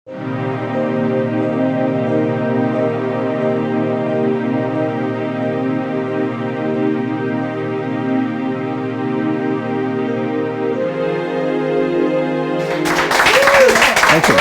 Thank you.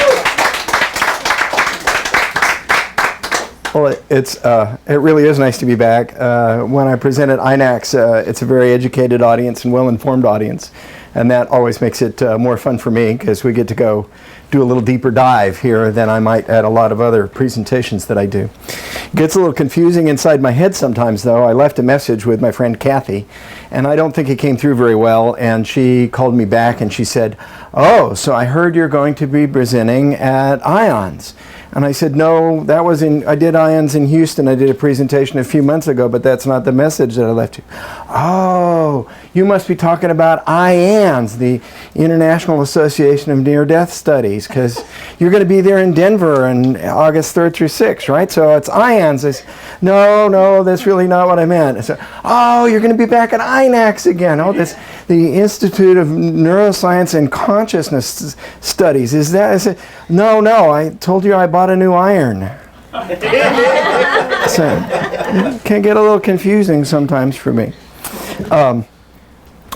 Well, it really is nice to be back. When I present at INACS, it's a very educated audience and well-informed audience, and that always makes it more fun for me because we get to go do a little deeper dive here than I might at a lot of other presentations that I do. It gets a little confusing inside my head sometimes, though. I left a message with my friend Kathy, and I don't think it came through very well, and she called me back and she said, "Oh, so I heard you're going to be presenting at IONS." And I said, "No, I did IONS in Houston. I did a presentation a few months ago, but that's not the message that I left you." "Oh, you must be talking about IANS, the International Association of Near-Death Studies, because you're going to be there in Denver on August 3rd through 6th, right? So it's IANS." I said, No, that's really not what I meant. I said, "Oh, you're going to be back at INACS again. Oh, that's the Institute of Neuroscience and Consciousness Studies. Is that?" I said, No, I told you I bought a new iron." So it can get a little confusing sometimes for me.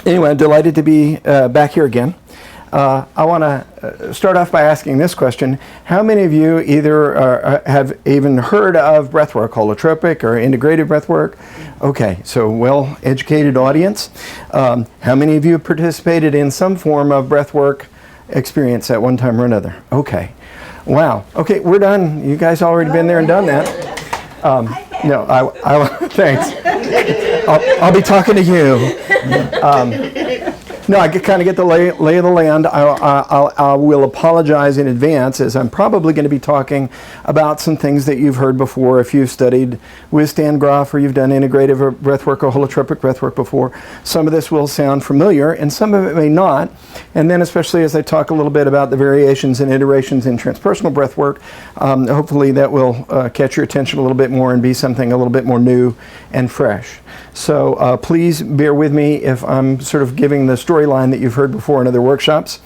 Anyway, I'm delighted to be back here again. I want to start off by asking this question. How many of you either have even heard of breathwork, holotropic or integrative breathwork? Okay, so well-educated audience. How many of you have participated in some form of breathwork experience at one time or another? Okay. Wow. Okay, we're done. You guys already been there and done that. No, thanks. I'll be talking to you. No, I kind of get the lay of the land. I will apologize in advance, as I'm probably going to be talking about some things that you've heard before. If you've studied with Stan Grof or you've done integrative or breathwork or holotropic breathwork before, some of this will sound familiar and some of it may not. And then especially as I talk a little bit about the variations and iterations in transpersonal breathwork, hopefully that will catch your attention a little bit more and be something a little bit more new and fresh. So please bear with me if I'm sort of giving the storyline that you've heard before in other workshops.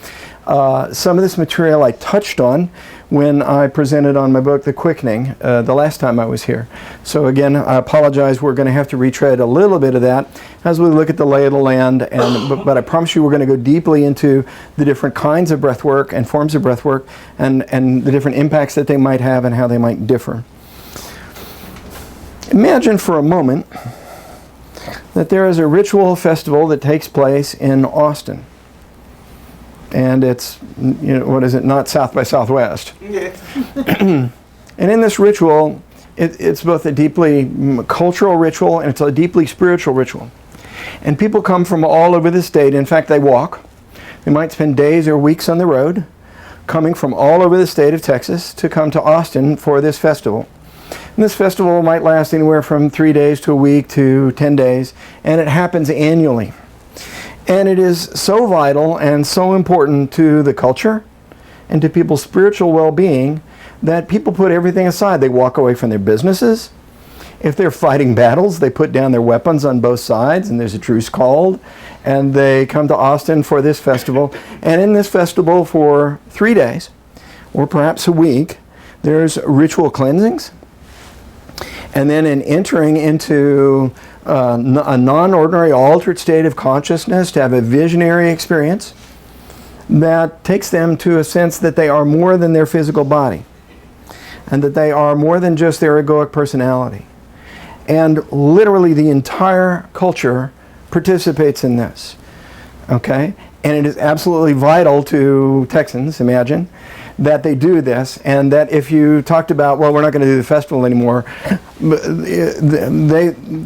Some of this material I touched on when I presented on my book, The Quickening, the last time I was here. So again, I apologize. We're going to have to retread a little bit of that as we look at the lay of the land. But I promise you we're going to go deeply into the different kinds of breath work and forms of breath work and the different impacts that they might have and how they might differ. Imagine for a moment that there is a ritual festival that takes place in Austin. And it's, not South by Southwest. And in this ritual, it's both a deeply cultural ritual and it's a deeply spiritual ritual. And people come from all over the state. In fact, they walk. They might spend days or weeks on the road, coming from all over the state of Texas to come to Austin for this festival. And this festival might last anywhere from 3 days to a week to 10 days, and it happens annually. And it is so vital and so important to the culture and to people's spiritual well-being that people put everything aside. They walk away from their businesses. If they're fighting battles, they put down their weapons on both sides, and there's a truce called, and they come to Austin for this festival. And in this festival for 3 days, or perhaps a week, there's ritual cleansings. And then in entering into a non-ordinary altered state of consciousness to have a visionary experience that takes them to a sense that they are more than their physical body and that they are more than just their egoic personality. And literally the entire culture participates in this, okay? And it is absolutely vital to Texans, imagine, that they do this, and that if you talked about, well, we're not going to do the festival anymore,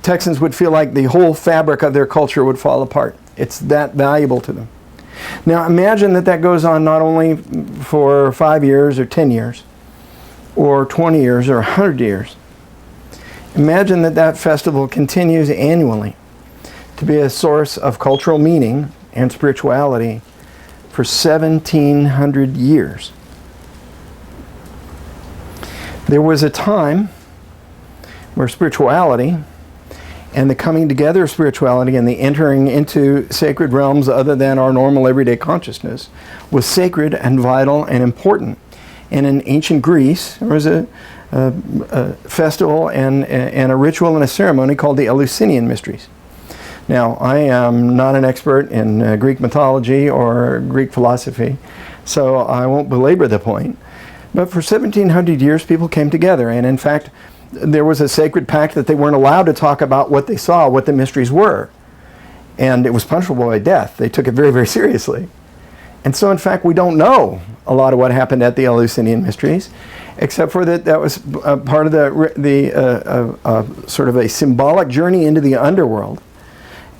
Texans would feel like the whole fabric of their culture would fall apart. It's that valuable to them. Now imagine that goes on not only for 5 years or 10 years, or 20 years or 100 years. Imagine that festival continues annually to be a source of cultural meaning and spirituality for 1,700 years. There was a time where spirituality and the coming together of spirituality and the entering into sacred realms other than our normal everyday consciousness was sacred and vital and important. And in ancient Greece, there was a festival and a ritual and a ceremony called the Eleusinian Mysteries. Now, I am not an expert in Greek mythology or Greek philosophy, so I won't belabor the point. But for 1,700 years, people came together, and in fact, there was a sacred pact that they weren't allowed to talk about what they saw, what the mysteries were. And it was punishable by death. They took it very, very seriously. And so, in fact, we don't know a lot of what happened at the Eleusinian Mysteries, except for that was part of the sort of a symbolic journey into the underworld,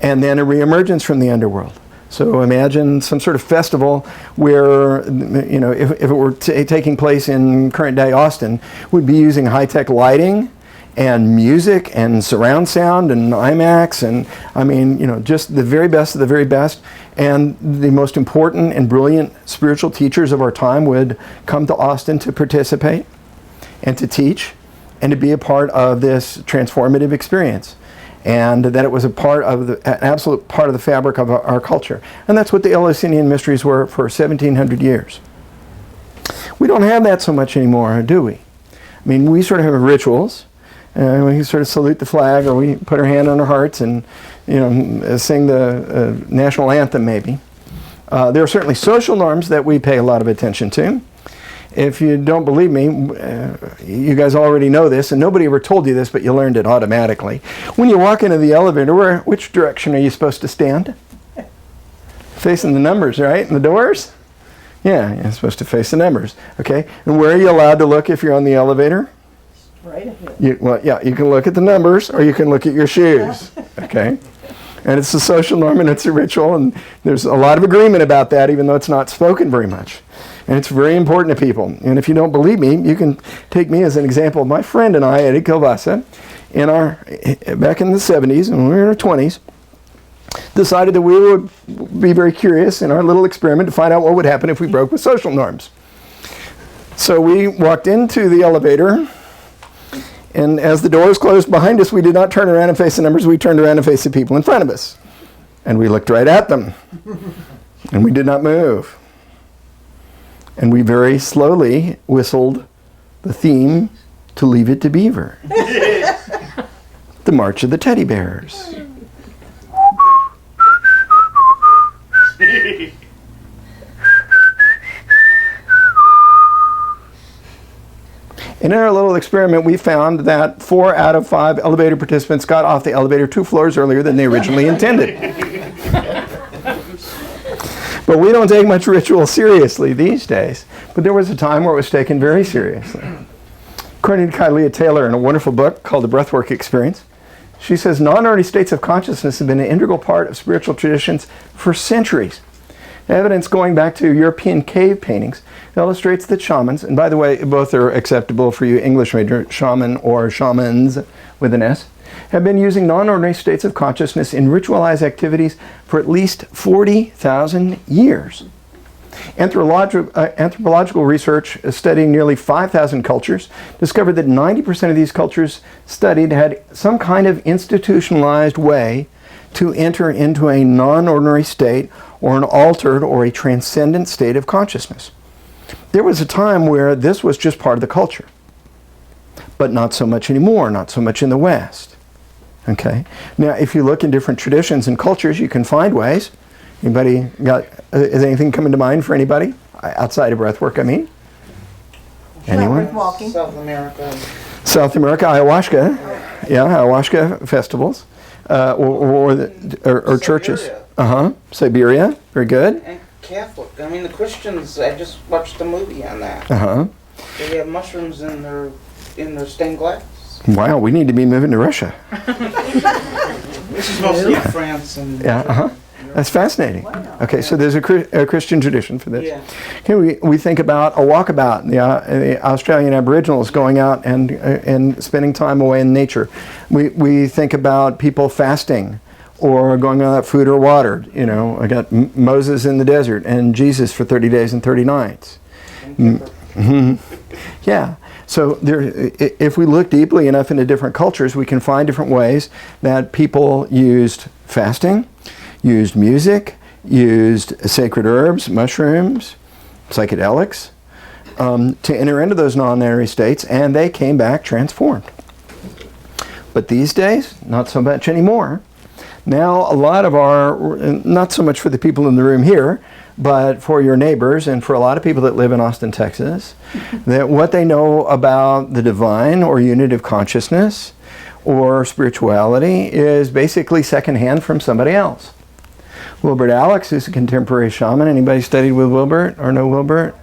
and then a reemergence from the underworld. So imagine some sort of festival where, you know, if it were taking place in current day Austin, we'd be using high-tech lighting and music and surround sound and INACS, and I mean, you know, just the very best of the very best. And the most important and brilliant spiritual teachers of our time would come to Austin to participate and to teach and to be a part of this transformative experience. And that it was a part of an absolute part of the fabric of our culture. And that's what the Eleusinian Mysteries were for 1,700 years. We don't have that so much anymore, do we? I mean, we sort of have rituals. We sort of salute the flag, or we put our hand on our hearts and, you know, sing the national anthem maybe. There are certainly social norms that we pay a lot of attention to. If you don't believe me, you guys already know this, and nobody ever told you this, but you learned it automatically. When you walk into the elevator, which direction are you supposed to stand? Facing the numbers, right? And the doors? Yeah, you're supposed to face the numbers. Okay, and where are you allowed to look if you're on the elevator? Right ahead. Well, yeah, you can look at the numbers, or you can look at your shoes. Okay? And it's a social norm, and it's a ritual, and there's a lot of agreement about that, even though it's not spoken very much. And it's very important to people. And if you don't believe me, you can take me as an example. My friend and I, Eddie Kilvasa, back in the 70s, when we were in our 20s, decided that we would be very curious in our little experiment to find out what would happen if we broke with social norms. So we walked into the elevator, and as the doors closed behind us, we did not turn around and face the numbers. We turned around and faced the people in front of us. And we looked right at them. And we did not move. And we very slowly whistled the theme to Leave It to Beaver. The March of the Teddy Bears. And in our little experiment, we found that 4 out of 5 elevator participants got off the elevator 2 floors earlier than they originally intended. But we don't take much ritual seriously these days. But there was a time where it was taken very seriously. According to Cayce Taylor, in a wonderful book called The Breathwork Experience, she says non-ordinary states of consciousness have been an integral part of spiritual traditions for centuries. Evidence going back to European cave paintings illustrates that shamans, and by the way, both are acceptable for you English major, shaman or shamans with an S, have been using non-ordinary states of consciousness in ritualized activities for at least 40,000 years. Anthropological research studying nearly 5,000 cultures discovered that 90% of these cultures studied had some kind of institutionalized way to enter into a non-ordinary state or an altered or a transcendent state of consciousness. There was a time where this was just part of the culture, but not so much anymore, not so much in the West. Okay. Now, if you look in different traditions and cultures, you can find ways. Anybody got, is anything coming to mind for anybody? Outside of breathwork, I mean? Anyone? Walking. South America. South America, ayahuasca. Yeah, ayahuasca festivals. Or churches. Siberia. Very good. And Catholic. I mean, the Christians, I just watched a movie on that. They have mushrooms in their stained glass. Wow, we need to be moving to Russia. This is mostly in France and... Yeah, That's fascinating. Wow. Okay, so there's a Christian tradition for this. Yeah. Okay, we think about a walkabout, the Australian Aboriginals going out and spending time away in nature. We think about people fasting or going without food or water. You know, I got Moses in the desert and Jesus for 30 days and 30 nights. Yeah. So if we look deeply enough into different cultures, we can find different ways that people used fasting, used music, used sacred herbs, mushrooms, psychedelics, to enter into those non-ordinary states, and they came back transformed. But these days, not so much anymore. Now, a lot of our, not so much for the people in the room here, but for your neighbors and for a lot of people that live in Austin, Texas, that what they know about the divine or unity of consciousness or spirituality is basically secondhand from somebody else. Wilbert Alex, who's a contemporary shaman, anybody studied with Wilbert or know Wilbert?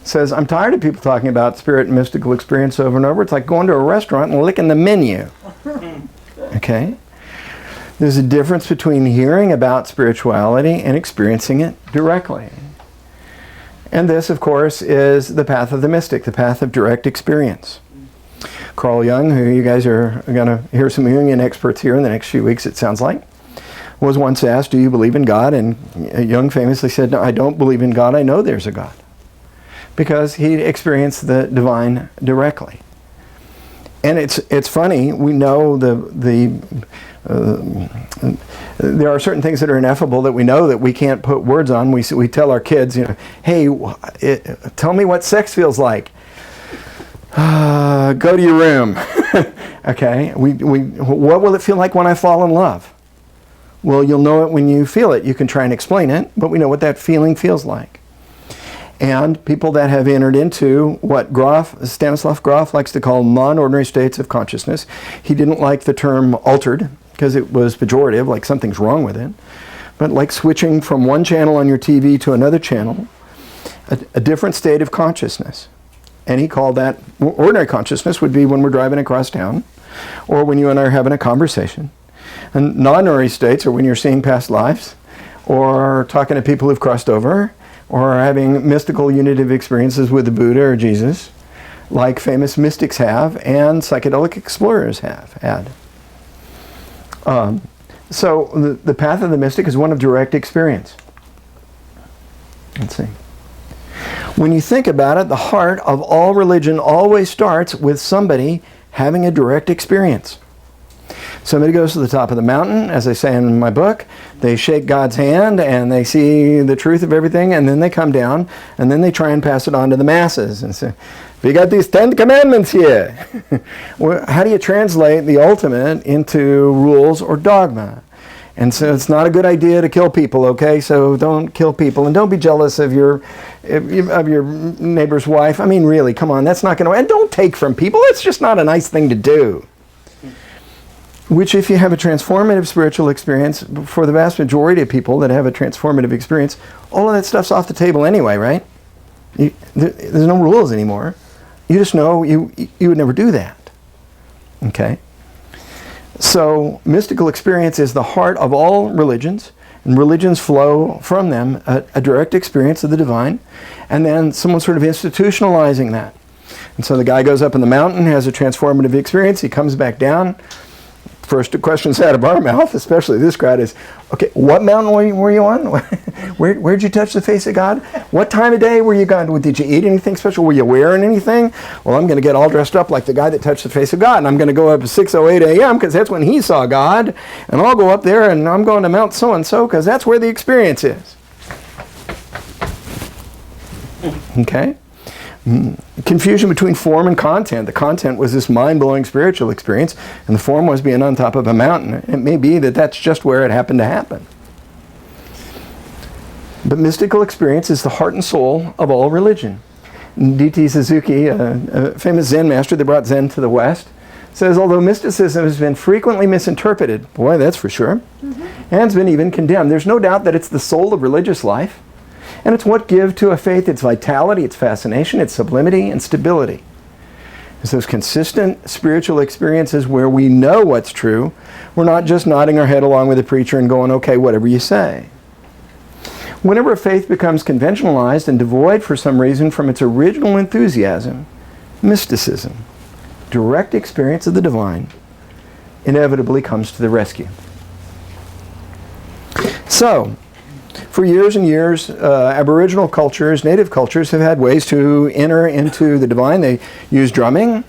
Says, I'm tired of people talking about spirit and mystical experience over and over. It's like going to a restaurant and licking the menu. Okay? There's a difference between hearing about spirituality and experiencing it directly. And this, of course, is the path of the mystic, the path of direct experience. Carl Jung, who you guys are going to hear some Jungian experts here in the next few weeks, it sounds like, was once asked, do you believe in God? And Jung famously said, no, I don't believe in God, I know there's a God. Because he experienced the divine directly. And it's funny, we know there are certain things that are ineffable that we know that we can't put words on. We tell our kids, you know, hey, tell me what sex feels like. Go to your room. Okay, what will it feel like when I fall in love? Well, you'll know it when you feel it. You can try and explain it, but we know what that feeling feels like. And people that have entered into what Stanislav Grof likes to call non-ordinary states of consciousness. He didn't like the term altered because it was pejorative, like something's wrong with it. But like switching from one channel on your TV to another channel, a different state of consciousness. And he called that, ordinary consciousness would be when we're driving across town, or when you and I are having a conversation. And non-ordinary states are when you're seeing past lives, or talking to people who've crossed over, or having mystical unitive experiences with the Buddha or Jesus, like famous mystics have and psychedelic explorers have had. So the path of the mystic is one of direct experience. Let's see. When you think about it, the heart of all religion always starts with somebody having a direct experience. Somebody goes to the top of the mountain, as I say in my book, they shake God's hand and they see the truth of everything, and then they come down and then they try and pass it on to the masses and say, we got these 10 commandments here. Well, how do you translate the ultimate into rules or dogma? And so it's not a good idea to kill people, okay? So don't kill people, and don't be jealous of your neighbor's wife. I mean, really, come on, that's not going to, and don't take from people. It's just not a nice thing to do. Which, if you have a transformative spiritual experience, for the vast majority of people that have a transformative experience, all of that stuff's off the table anyway, right? There's no rules anymore. You just know you would never do that. Okay? So, mystical experience is the heart of all religions, and religions flow from them a direct experience of the divine, and then someone sort of institutionalizing that. And so the guy goes up in the mountain, has a transformative experience, he comes back down. First questions out of our mouth, especially this crowd, is, okay, what mountain were you on? Where'd you touch the face of God? What time of day were you gone? Did you eat anything special? Were you wearing anything? Well, I'm going to get all dressed up like the guy that touched the face of God, and I'm going to go up at 6:08 a.m. because that's when he saw God, and I'll go up there and I'm going to Mount so-and-so because that's where the experience is. Okay? Confusion between form and content. The content was this mind-blowing spiritual experience, and the form was being on top of a mountain. It may be that that's just where it happened to happen. But mystical experience is the heart and soul of all religion. D.T. Suzuki, a famous Zen master that brought Zen to the West, says, although mysticism has been frequently misinterpreted, boy, that's for sure, and it's been even condemned, there's no doubt that it's the soul of religious life. And it's what gives to a faith its vitality, its fascination, its sublimity, and stability. It's those consistent spiritual experiences where we know what's true. We're not just nodding our head along with the preacher and going, okay, whatever you say. Whenever a faith becomes conventionalized and devoid for some reason from its original enthusiasm, mysticism, direct experience of the divine, inevitably comes to the rescue. So, for years and years, Aboriginal cultures, native cultures, have had ways to enter into the divine. They use drumming,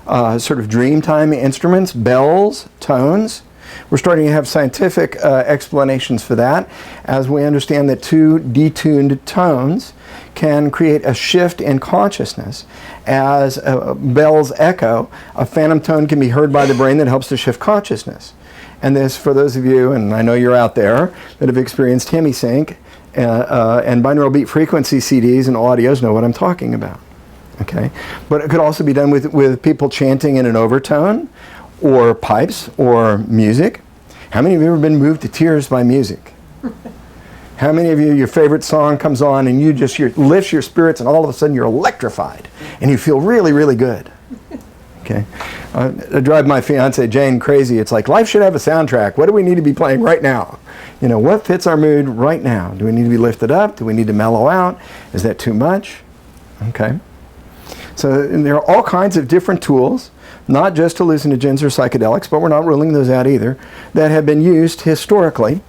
sort of dreamtime instruments, bells, tones, We're starting to have scientific explanations for that, as we understand that two detuned tones can create a shift in consciousness. As bells echo, a phantom tone can be heard by the brain that helps to shift consciousness. And this, for those of you, and I know you're out there, that have experienced HemiSync and binaural beat frequency CDs and audios know what I'm talking about. Okay, but it could also be done with people chanting in an overtone, or pipes, or music. How many of you have ever been moved to tears by music? How many of you, your favorite song comes on and you just lifts your spirits and all of a sudden you're electrified and you feel really, really good? Okay, I drive my fiance Jane crazy. It's like, life should have a soundtrack. What do we need to be playing right now? You know, what fits our mood right now? Do we need to be lifted up? Do we need to mellow out? Is that too much? Okay. So there are all kinds of different tools, not just hallucinogens or psychedelics, but we're not ruling those out either, that have been used historically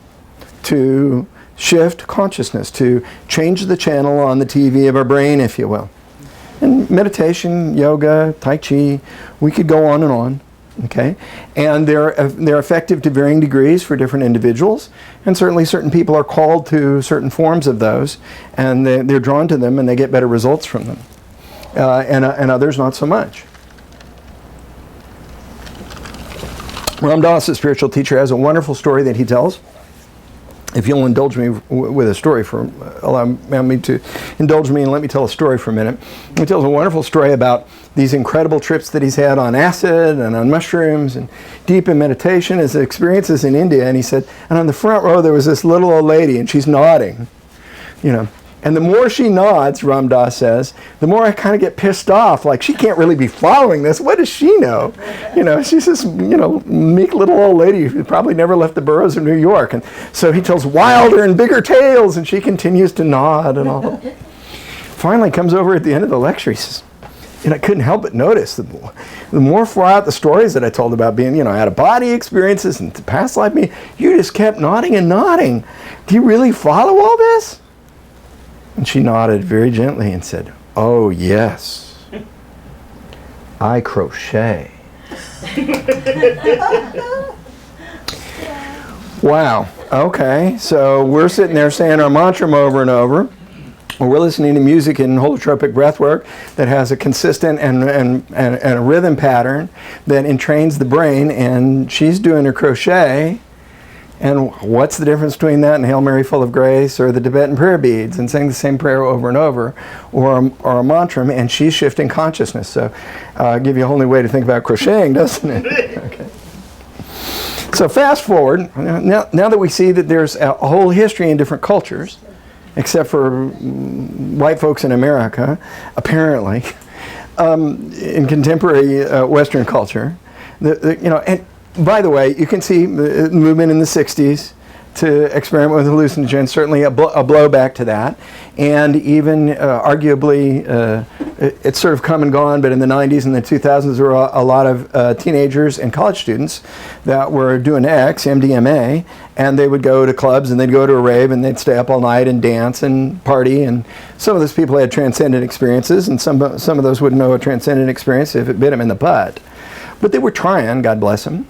to shift consciousness, to change the channel on the TV of our brain, if you will. And meditation, yoga, tai chi, we could go on and on. Okay, and they're effective to varying degrees for different individuals, and certainly certain people are called to certain forms of those, and they're drawn to them and they get better results from them. And others not so much. Ram Dass, a spiritual teacher, has a wonderful story that he tells. If you'll indulge me with a story allow me to indulge me and let me tell a story for a minute. He tells a wonderful story about these incredible trips that he's had on acid and on mushrooms and deep in meditation, his experiences in India. And he said, and on the front row there was this little old lady and she's nodding, you know. And the more she nods, Ram Dass says, the more I kind of get pissed off. Like, she can't really be following this. What does she know? You know, she's this, you know, meek little old lady who probably never left the boroughs of New York. And so he tells wilder and bigger tales, and she continues to nod and all. Finally comes over at the end of the lecture, he says, and I couldn't help but notice the more far out the stories that I told about being, you know, out-of-body experiences and past life, you just kept nodding and nodding. Do you really follow all this? And she nodded very gently and said, oh, yes, I crochet. Wow, okay, so we're sitting there saying our mantra over and over. We're listening to music in holotropic breathwork that has a consistent and a rhythm pattern that entrains the brain, and she's doing her crochet. And what's the difference between that and Hail Mary full of grace or the Tibetan prayer beads and saying the same prayer over and over, or a mantra, and she's shifting consciousness. So give you a whole new way to think about crocheting, doesn't it? Okay. So fast forward, now that we see that there's a whole history in different cultures, except for white folks in America, apparently, in contemporary Western culture, you know, and by the way, you can see the movement in the 60s to experiment with hallucinogens, certainly a blowback to that. And even arguably, it's sort of come and gone, but in the 90s and the 2000s, there were a lot of teenagers and college students that were doing X, MDMA, and they would go to clubs and they'd go to a rave and they'd stay up all night and dance and party. And some of those people had transcendent experiences, and some of those wouldn't know a transcendent experience if it bit them in the butt. But they were trying, God bless them.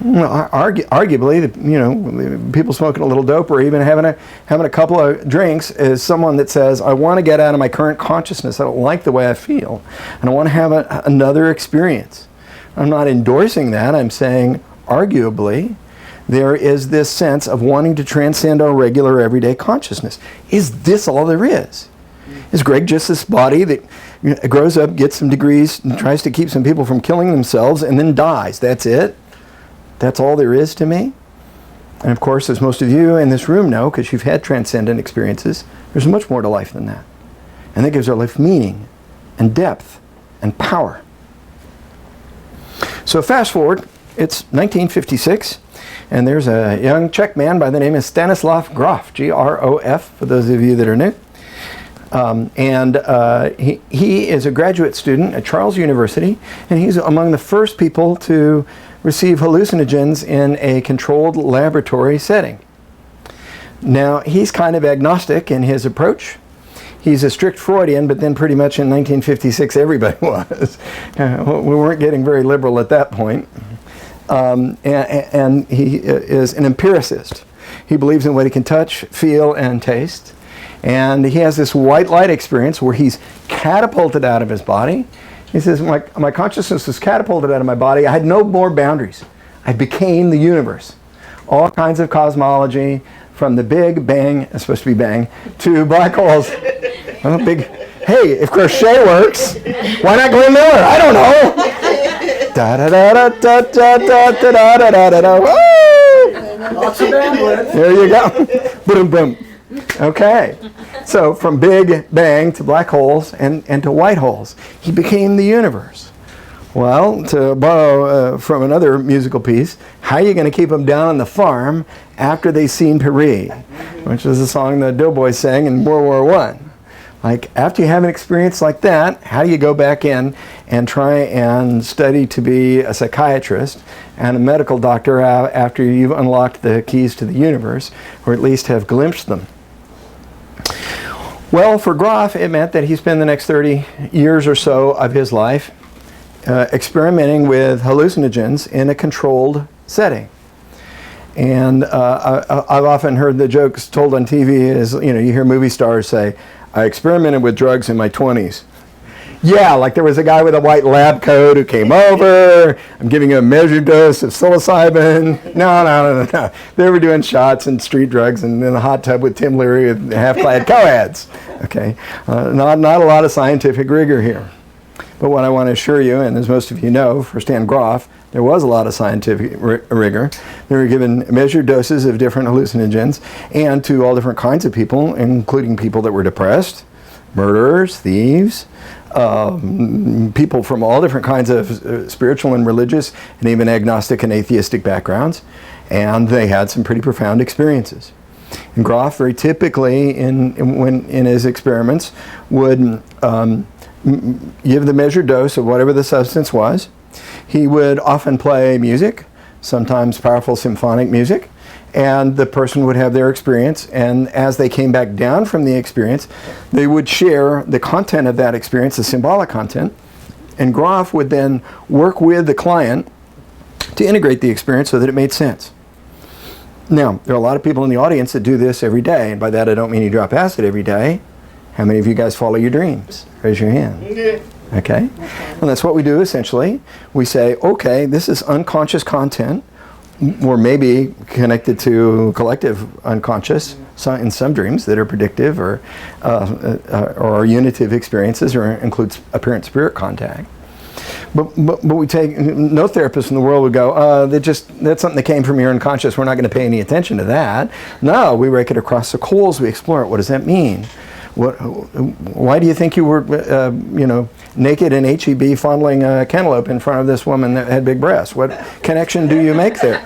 Arguably, you know, people smoking a little dope or even having a couple of drinks is someone that says, I want to get out of my current consciousness. I don't like the way I feel, and I want to have another experience. I'm not endorsing that. I'm saying, arguably, there is this sense of wanting to transcend our regular everyday consciousness. Is this all there is? Is Gregg just this body that grows up, gets some degrees, and tries to keep some people from killing themselves, and then dies? That's it? That's all there is to me? And of course, as most of you in this room know, because you've had transcendent experiences, there's much more to life than that. And that gives our life meaning and depth and power. So fast forward, it's 1956, and there's a young Czech man by the name of Stanislav Grof, G-R-O-F, for those of you that are new. He is a graduate student at Charles University, and he's among the first people to receive hallucinogens in a controlled laboratory setting. Now, he's kind of agnostic in his approach. He's a strict Freudian, but then pretty much in 1956 everybody was. We weren't getting very liberal at that point. and he is an empiricist. He believes in what he can touch, feel, and taste. And he has this white light experience where he's catapulted out of his body. He says, my consciousness was catapulted out of my body. I had no more boundaries. I became the universe. All kinds of cosmology, from the Big Bang, it's supposed to be bang, to black holes. Oh, big. Hey, if crochet works, why not Glenn Miller? I don't know. Da da da da da da da da da da da. Woo! Lots of bandwidth. There you go. Boom, boom. Okay. So from Big Bang to black holes and to white holes, he became the universe. Well, to borrow from another musical piece, how are you going to keep them down on the farm after they've seen Paris, which is a song the Doughboys sang in World War I. Like, after you have an experience like that, how do you go back in and try and study to be a psychiatrist and a medical doctor after you've unlocked the keys to the universe, or at least have glimpsed them? Well, for Grof, it meant that he spent the next 30 years or so of his life experimenting with hallucinogens in a controlled setting. And I've often heard the jokes told on TV is, you hear movie stars say, I experimented with drugs in my 20s. Yeah, like there was a guy with a white lab coat who came over, I'm giving you a measured dose of psilocybin. No. They were doing shots and street drugs and in a hot tub with Tim Leary with half-clad co-eds. Okay, not a lot of scientific rigor here. But what I want to assure you, and as most of you know, for Stan Grof, there was a lot of scientific rigor. They were given measured doses of different hallucinogens, and to all different kinds of people, including people that were depressed, murderers, thieves, people from all different kinds of spiritual and religious, and even agnostic and atheistic backgrounds, and they had some pretty profound experiences. And Grof, very typically in his experiments, would give the measured dose of whatever the substance was. He would often play music, sometimes powerful symphonic music, and the person would have their experience, and as they came back down from the experience, they would share the content of that experience, the symbolic content, and Grof would then work with the client to integrate the experience so that it made sense. Now, there are a lot of people in the audience that do this every day, and by that I don't mean you drop acid every day. How many of you guys follow your dreams? Raise your hand. Yeah. Okay? And that's what we do essentially. We say, okay, this is unconscious content, or maybe connected to collective unconscious in some dreams that are predictive or unitive experiences or includes apparent spirit contact. But we take, no therapist in the world would go, that's something that came from your unconscious, we're not going to pay any attention to that. No, we rake it across the coals, we explore it. What does that mean? Why do you think you were, naked in H-E-B fondling a cantaloupe in front of this woman that had big breasts? What connection do you make there?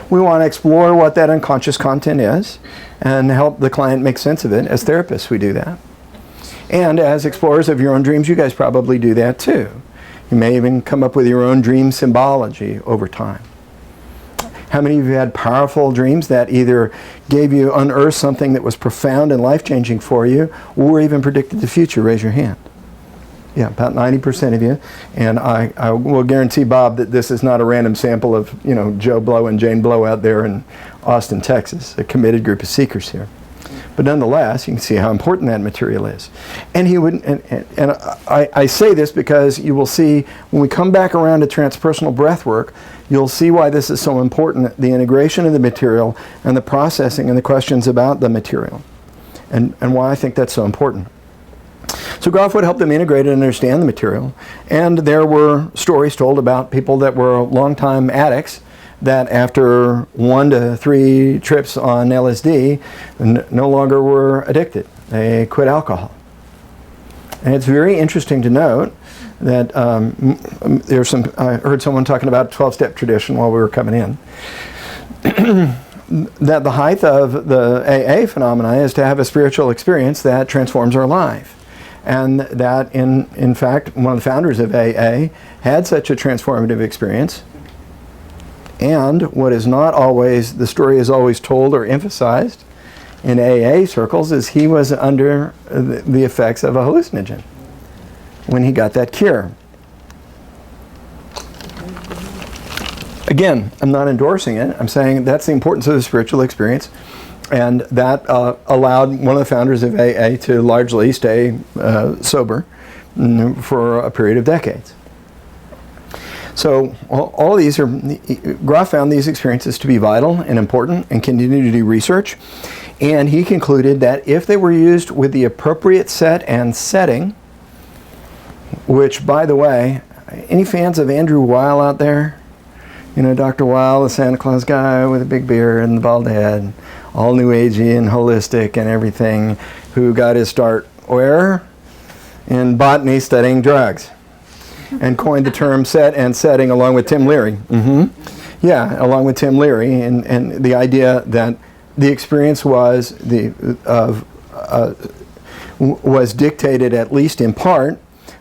We want to explore what that unconscious content is and help the client make sense of it. As therapists, we do that. And as explorers of your own dreams, you guys probably do that too. You may even come up with your own dream symbology over time. How many of you had powerful dreams that either unearthed something that was profound and life-changing for you, or even predicted the future? Raise your hand. Yeah, about 90% of you. And I will guarantee, Bob, that this is not a random sample of, Joe Blow and Jane Blow out there in Austin, Texas, a committed group of seekers here. But nonetheless, you can see how important that material is. And he would, and I say this because you will see when we come back around to transpersonal breathwork, you'll see why this is so important, the integration of the material and the processing and the questions about the material, and why I think that's so important. So Grof would help them integrate and understand the material. And there were stories told about people that were longtime addicts that after 1 to 3 trips on LSD no longer were addicted. They quit alcohol. And it's very interesting to note that I heard someone talking about 12-step tradition while we were coming in, that the height of the AA phenomena is to have a spiritual experience that transforms our life. And that, in fact, one of the founders of AA had such a transformative experience. And what is not always, the story is always told or emphasized in AA circles, is he was under the effects of a hallucinogen when he got that cure. Again, I'm not endorsing it. I'm saying that's the importance of the spiritual experience. And that allowed one of the founders of AA to largely stay sober for a period of decades. So all of these Grof found these experiences to be vital and important and continued to do research. And he concluded that if they were used with the appropriate set and setting, which, by the way, any fans of Andrew Weil out there? You know, Dr. Weil, the Santa Claus guy with a big beard and the bald head, all new agey and holistic and everything, who got his start where? In botany, studying drugs, and coined the term set and setting along with Tim Leary. Yeah, along with Tim Leary, and the idea that the experience was was dictated, at least in part,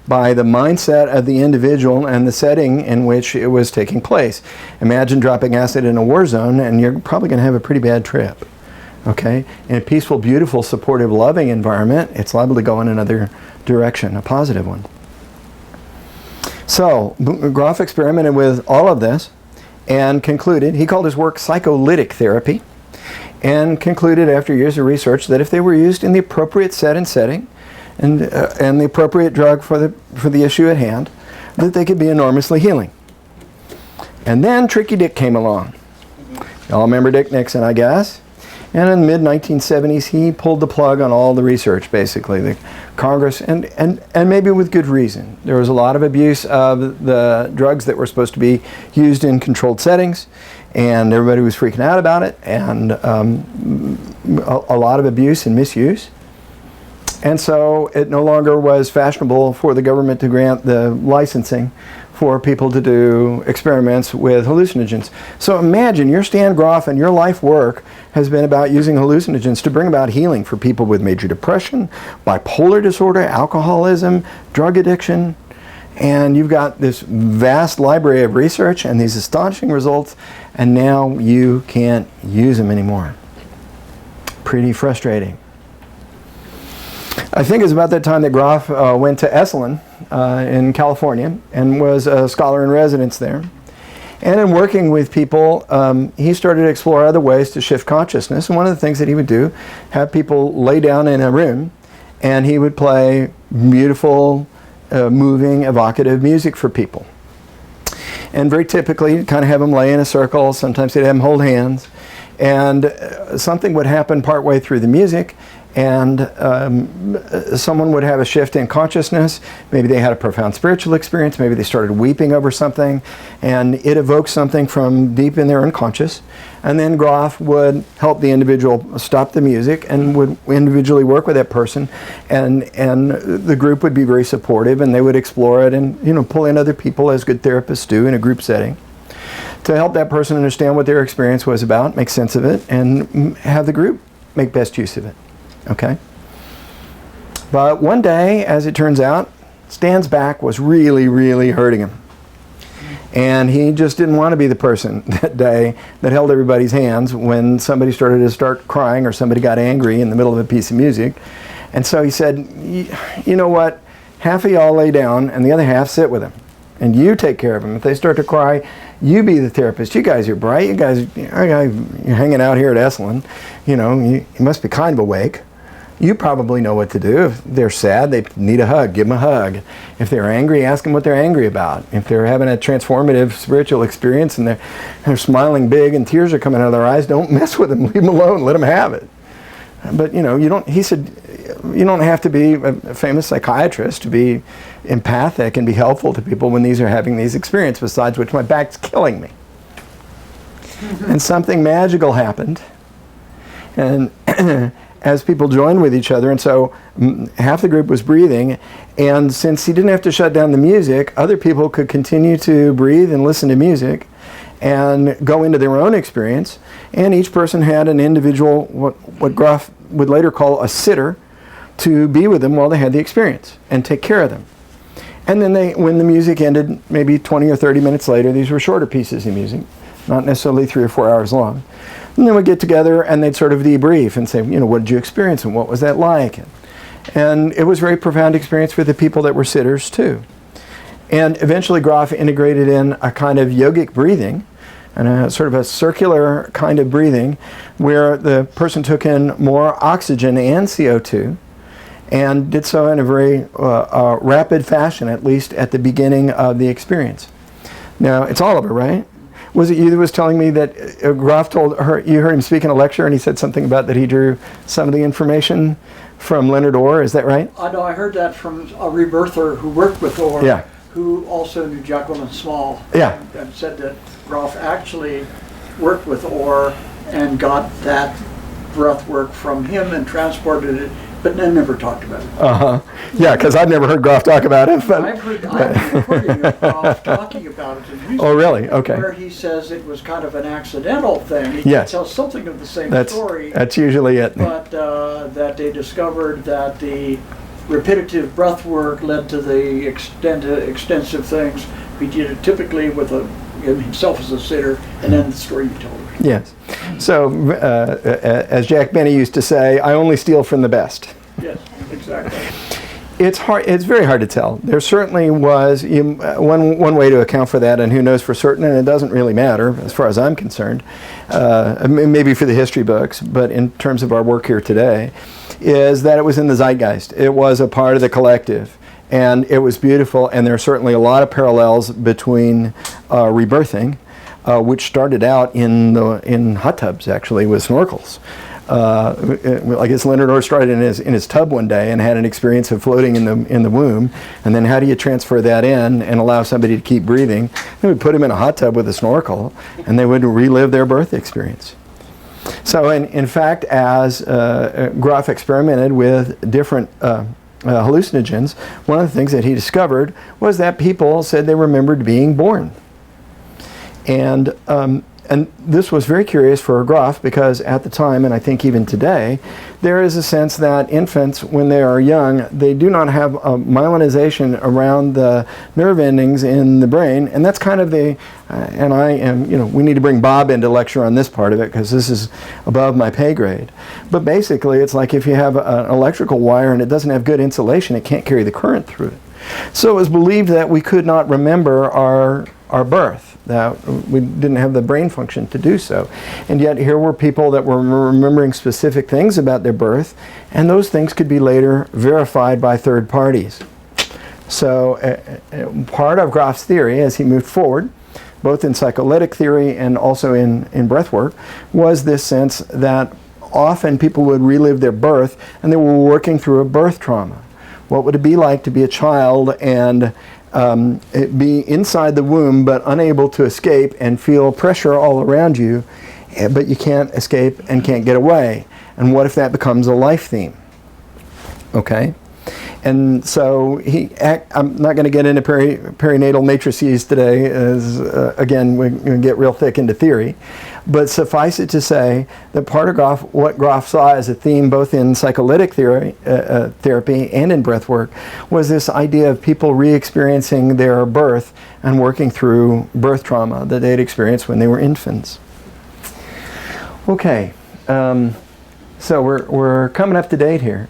by the mindset of the individual and the setting in which it was taking place. Imagine dropping acid in a war zone, and you're probably going to have a pretty bad trip. Okay? In a peaceful, beautiful, supportive, loving environment, it's liable to go in another direction, a positive one. So, Grof experimented with all of this and concluded, he called his work psycholytic therapy, and concluded after years of research that if they were used in the appropriate set and setting, and the appropriate drug for the issue at hand, that they could be enormously healing. And then Tricky Dick came along. Y'all remember Dick Nixon, I guess? And in the mid-1970s, he pulled the plug on all the research, basically. The Congress, and maybe with good reason. There was a lot of abuse of the drugs that were supposed to be used in controlled settings, and everybody was freaking out about it, and a lot of abuse and misuse. And so it no longer was fashionable for the government to grant the licensing for people to do experiments with hallucinogens. So imagine your Stan Grof and your life work has been about using hallucinogens to bring about healing for people with major depression, bipolar disorder, alcoholism, drug addiction, and you've got this vast library of research and these astonishing results, and now you can't use them anymore. Pretty frustrating. I think it was about that time that Grof went to Esalen in California and was a scholar in residence there. And in working with people, he started to explore other ways to shift consciousness. And one of the things that he would do, have people lay down in a room, and he would play beautiful, moving, evocative music for people. And very typically, kind of have them lay in a circle. Sometimes he'd have them hold hands. And something would happen partway through the music, and someone would have a shift in consciousness. Maybe they had a profound spiritual experience. Maybe they started weeping over something, and it evoked something from deep in their unconscious. And then Grof would help the individual stop the music and would individually work with that person, and the group would be very supportive, and they would explore it and, you know, pull in other people, as good therapists do in a group setting, to help that person understand what their experience was about, make sense of it, and have the group make best use of it. Okay? But one day, as it turns out, Stan's back was really, really hurting him. And he just didn't want to be the person that day that held everybody's hands when somebody started to start crying or somebody got angry in the middle of a piece of music. And so he said, you know what, half of y'all lay down and the other half sit with them. And you take care of them. If they start to cry, you be the therapist. You guys are bright. You guys, you're hanging out here at Esalen. You know, you must be kind of awake. You probably know what to do. If they're sad, they need a hug. Give them a hug. If they're angry, ask them what they're angry about. If they're having a transformative spiritual experience and they're smiling big and tears are coming out of their eyes, don't mess with them. Leave them alone. Let them have it. But, you know, he said, you don't have to be a famous psychiatrist to be empathic and be helpful to people when these are having these experiences, besides which my back's killing me. And something magical happened. And as people joined with each other, and so half the group was breathing, and since he didn't have to shut down the music, other people could continue to breathe and listen to music and go into their own experience, and each person had an individual, what Grof would later call a sitter, to be with them while they had the experience and take care of them. And then when the music ended, maybe 20 or 30 minutes later, these were shorter pieces of music, not necessarily 3 or 4 hours long. And then we'd get together and they'd sort of debrief and say, you know, what did you experience and what was that like? And it was a very profound experience for the people that were sitters too. And eventually Grof integrated in a kind of yogic breathing and a sort of a circular kind of breathing where the person took in more oxygen and CO2 and did so in a very rapid fashion, at least at the beginning of the experience. Now, it's Oliver, right? Was it you that was telling me that Grof told her, you heard him speak in a lecture and he said something about that he drew some of the information from Leonard Orr, is that right? I know, I heard that from a rebirther who worked with Orr, Yeah. who also knew Jekyll and Small, Yeah. and said that Grof actually worked with Orr and got that breath work from him and transported it, but then never talked about it. Uh-huh. Yeah, because I've never heard Grof talk about it. But I've heard a recording of Grof talking about it in music. Oh, really? Okay. Where he says it was kind of an accidental thing. He Yes. tells something of the same story. That's usually it. But that they discovered that the repetitive breath work led to the extensive things. He did it typically with himself as a sitter, and then the story you told her. Yes. So, as Jack Benny used to say, I only steal from the best. Yes, exactly. It's hard. It's very hard to tell. There certainly was one way to account for that, and who knows for certain, and it doesn't really matter as far as I'm concerned. Maybe for the history books, but in terms of our work here today, is that it was in the zeitgeist. It was a part of the collective, and it was beautiful. And there are certainly a lot of parallels between rebirthing, which started out in hot tubs actually with snorkels. I guess Leonard Orr started in his tub one day and had an experience of floating in the womb, and then how do you transfer that in and allow somebody to keep breathing? They would put them in a hot tub with a snorkel, and they would relive their birth experience. So, in fact, as Grof experimented with different hallucinogens, one of the things that he discovered was that people said they remembered being born. And this was very curious for Grof because at the time, and I think even today, there is a sense that infants, when they are young, they do not have a myelinization around the nerve endings in the brain, and that's kind of and I am, we need to bring Bob into lecture on this part of it because this is above my pay grade. But basically, it's like if you have an electrical wire and it doesn't have good insulation, it can't carry the current through it. So it was believed that we could not remember our birth, that we didn't have the brain function to do so. And yet here were people that were remembering specific things about their birth, and those things could be later verified by third parties. So part of Grof's theory as he moved forward, both in psycholytic theory and also in breath work, was this sense that often people would relive their birth and they were working through a birth trauma. What would it be like to be a child and be inside the womb but unable to escape and feel pressure all around you, but you can't escape and can't get away? And what if that becomes a life theme? Okay? And so I'm not going to get into perinatal matrices today, as again, we're going to get real thick into theory. But suffice it to say that part of what Grof saw as a theme both in psycholytic therapy and in breath work was this idea of people re-experiencing their birth and working through birth trauma that they'd experienced when they were infants. Okay, so we're coming up to date here.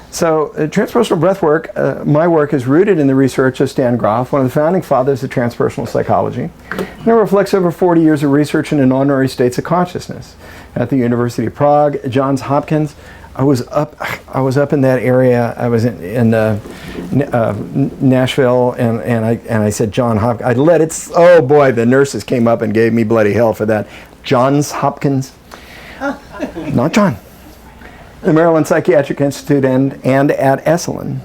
So transpersonal breathwork, my work is rooted in the research of Stan Grof, one of the founding fathers of transpersonal psychology. And it reflects over 40 years of research into non-ordinary states of consciousness at the University of Prague, Johns Hopkins. I was up in that area. I was in Nashville, and I said John Hopkins. I let it. Oh boy, the nurses came up and gave me bloody hell for that. Johns Hopkins, not John. The Maryland Psychiatric Institute and at Esalen.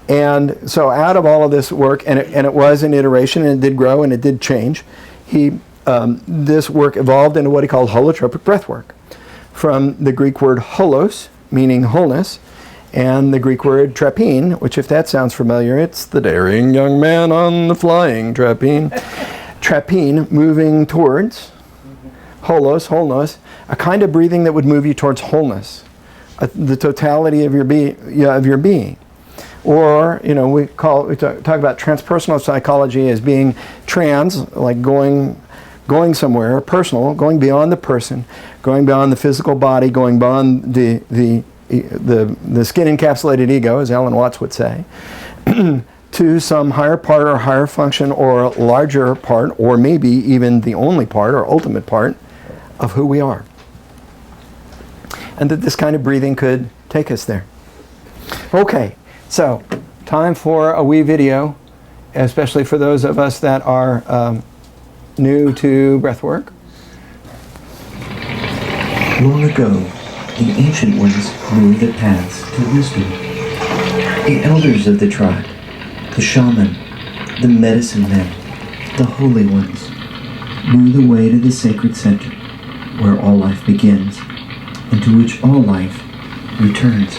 And so out of all of this work, and it was an iteration, and it did grow, and it did change, this work evolved into what he called holotropic breathwork, from the Greek word holos, meaning wholeness, and the Greek word trapine, which if that sounds familiar, it's the daring young man on the flying trapine. Trapine, moving towards, holos, wholeness, a kind of breathing that would move you towards wholeness. The totality of your being, or we talk about transpersonal psychology as being trans, like going somewhere, personal, going beyond the person, going beyond the physical body, going beyond the skin encapsulated ego, as Alan Watts would say, to some higher part or higher function or larger part, or maybe even the only part or ultimate part of who we are. And that this kind of breathing could take us there. Okay, so time for a wee video, especially for those of us that are new to breathwork. Long ago, the ancient ones knew the paths to wisdom. The elders of the tribe, the shaman, the medicine men, the holy ones, knew the way to the sacred center, where all life begins, and to which all life returns.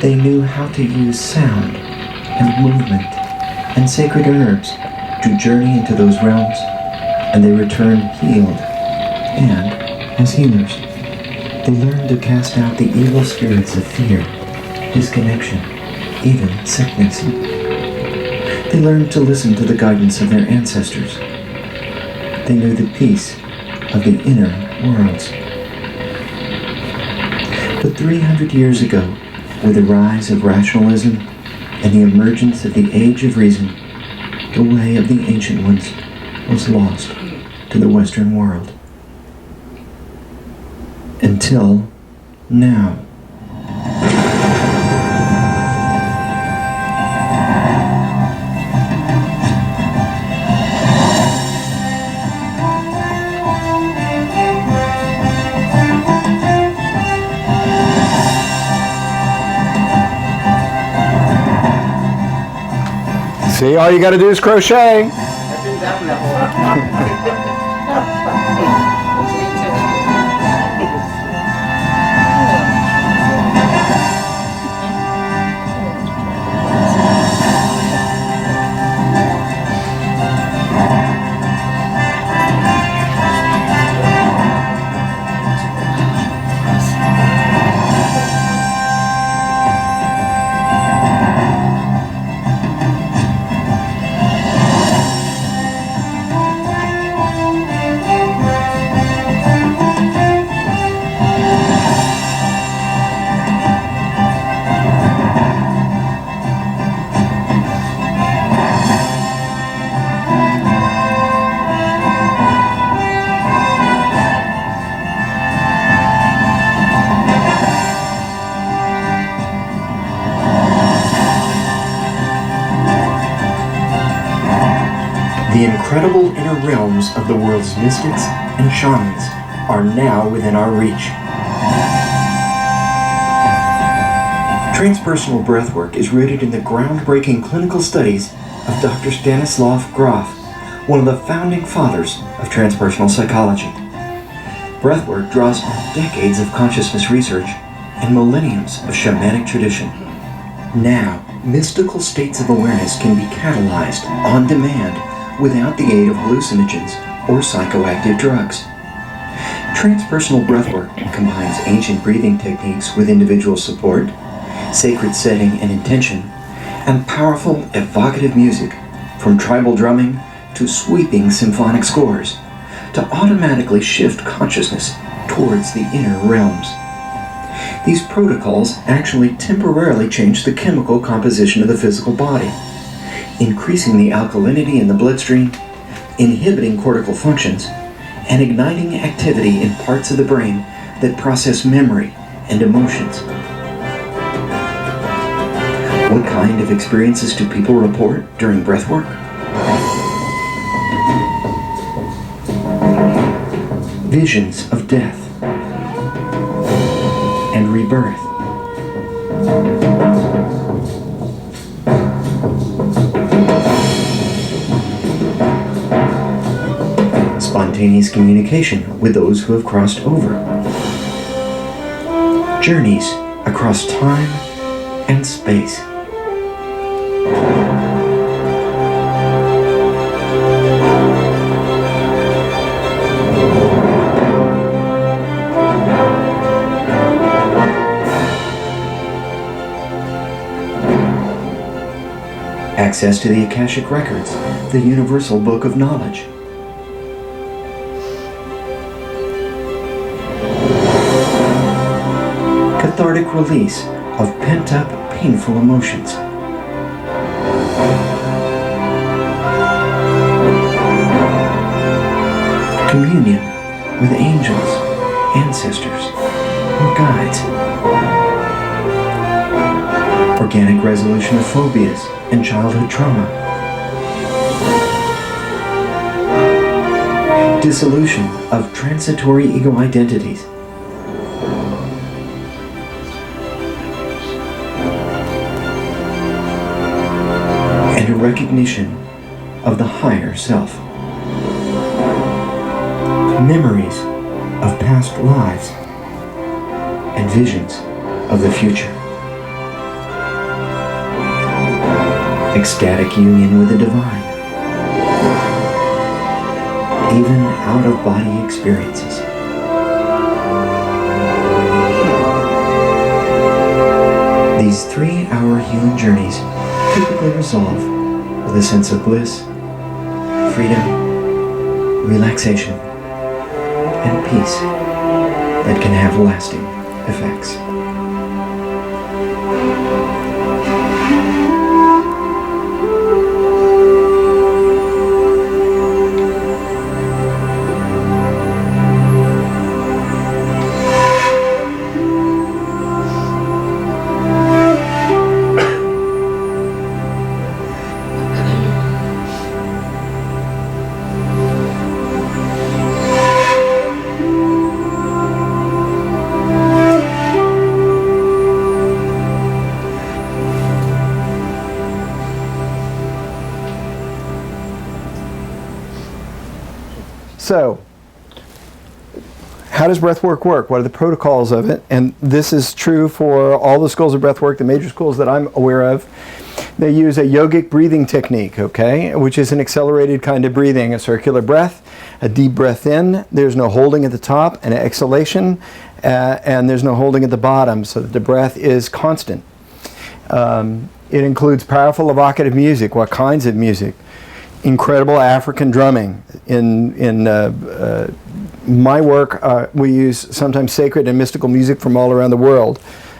They knew how to use sound and movement and sacred herbs to journey into those realms, and they returned healed, and as healers, they learned to cast out the evil spirits of fear, disconnection, even sickness. They learned to listen to the guidance of their ancestors. They knew the peace of the inner worlds. But 300 years ago, with the rise of rationalism and the emergence of the age of reason, the way of the ancient ones was lost to the Western world. Until now. See, all you got to do is crochet. I've been down that hole. The incredible inner realms of the world's mystics and shamans are now within our reach. Transpersonal breathwork is rooted in the groundbreaking clinical studies of Dr. Stanislav Grof, one of the founding fathers of transpersonal psychology. Breathwork draws on decades of consciousness research and millenniums of shamanic tradition. Now, mystical states of awareness can be catalyzed on demand without the aid of hallucinogens or psychoactive drugs. Transpersonal breathwork combines ancient breathing techniques with individual support, sacred setting and intention, and powerful evocative music, from tribal drumming to sweeping symphonic scores, to automatically shift consciousness towards the inner realms. These protocols actually temporarily change the chemical composition of the physical body, increasing the alkalinity in the bloodstream, inhibiting cortical functions, and igniting activity in parts of the brain that process memory and emotions. What kind of experiences do people report during breathwork? Visions of death and rebirth. Spontaneous communication with those who have crossed over. Journeys across time and space. Access to the Akashic Records, the universal book of knowledge. Cathartic release of pent-up, painful emotions. communion with angels, ancestors, or guides. Organic resolution of phobias and childhood trauma. Dissolution of transitory ego identities. And a recognition of the higher self. Memories of past lives and visions of the future. Ecstatic union with the divine. Even out-of-body experiences. These 3-hour healing journeys typically resolve with a sense of bliss, freedom, relaxation, and peace that can have lasting effects. So, how does breathwork work? What are the protocols of it? And this is true for all the schools of breathwork, the major schools that I'm aware of. They use a yogic breathing technique, okay, which is an accelerated kind of breathing, a circular breath, a deep breath in, there's no holding at the top, an exhalation, and there's no holding at the bottom, so that the breath is constant. It includes powerful evocative music. What kinds of music? Incredible African drumming. In my work, we use sometimes sacred and mystical music from all around the world,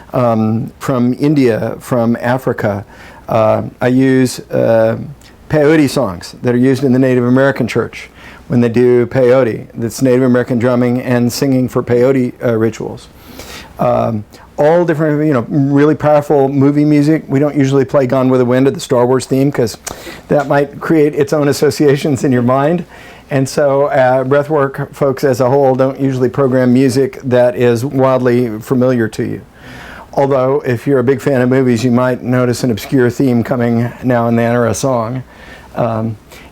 from India, from Africa. I use peyote songs that are used in the Native American church when they do peyote. That's Native American drumming and singing for peyote rituals. All different, really powerful movie music. We don't usually play Gone with the Wind or the Star Wars theme because that might create its own associations in your mind. And so breathwork folks as a whole don't usually program music that is wildly familiar to you. Although if you're a big fan of movies, you might notice an obscure theme coming now and then, or a song.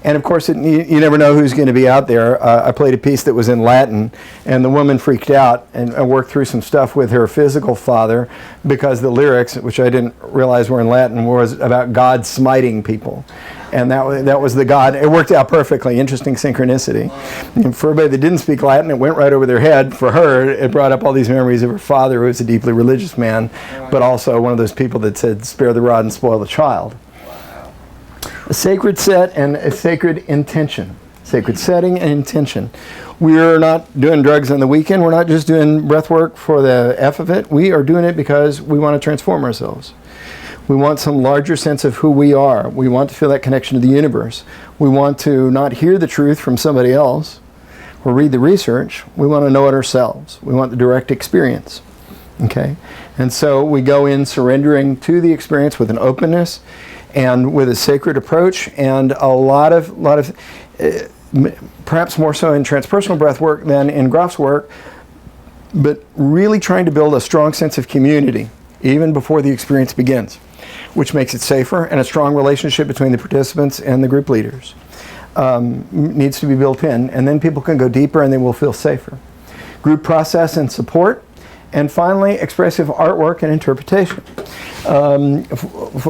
And of course, you never know who's going to be out there. I played a piece that was in Latin, and the woman freaked out and worked through some stuff with her physical father because the lyrics, which I didn't realize were in Latin, was about God smiting people. And that was the God. It worked out perfectly. Interesting synchronicity. And for everybody that didn't speak Latin, it went right over their head. For her, it brought up all these memories of her father, who was a deeply religious man, but also one of those people that said, spare the rod and spoil the child. A sacred set and a sacred intention. Sacred setting and intention. We're not doing drugs on the weekend. We're not just doing breath work for the F of it. We are doing it because we want to transform ourselves. We want some larger sense of who we are. We want to feel that connection to the universe. We want to not hear the truth from somebody else or read the research. We want to know it ourselves. We want the direct experience. Okay? And so we go in surrendering to the experience with an openness and with a sacred approach, and a lot of perhaps more so in transpersonal breath work than in Grof's work, but really trying to build a strong sense of community even before the experience begins, which makes it safer, and a strong relationship between the participants and the group leaders needs to be built in, and then people can go deeper and they will feel safer. Group process and support, and finally expressive artwork and interpretation.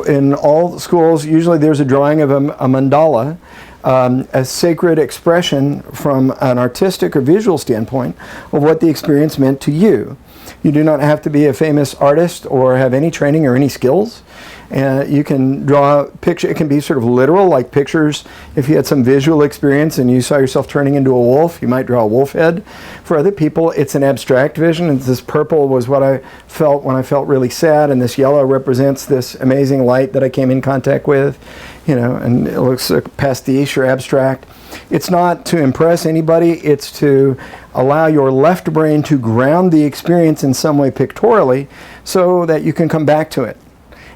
In all schools, usually there's a drawing of a mandala, a sacred expression from an artistic or visual standpoint of what the experience meant to you. You do not have to be a famous artist or have any training or any skills. And you can draw a picture. It can be sort of literal, like pictures. If you had some visual experience and you saw yourself turning into a wolf, you might draw a wolf head. For other people, it's an abstract vision. And this purple was what I felt when I felt really sad, and this yellow represents this amazing light that I came in contact with, you know, and it looks like pastiche or abstract. It's not to impress anybody. It's to allow your left brain to ground the experience in some way pictorially so that you can come back to it.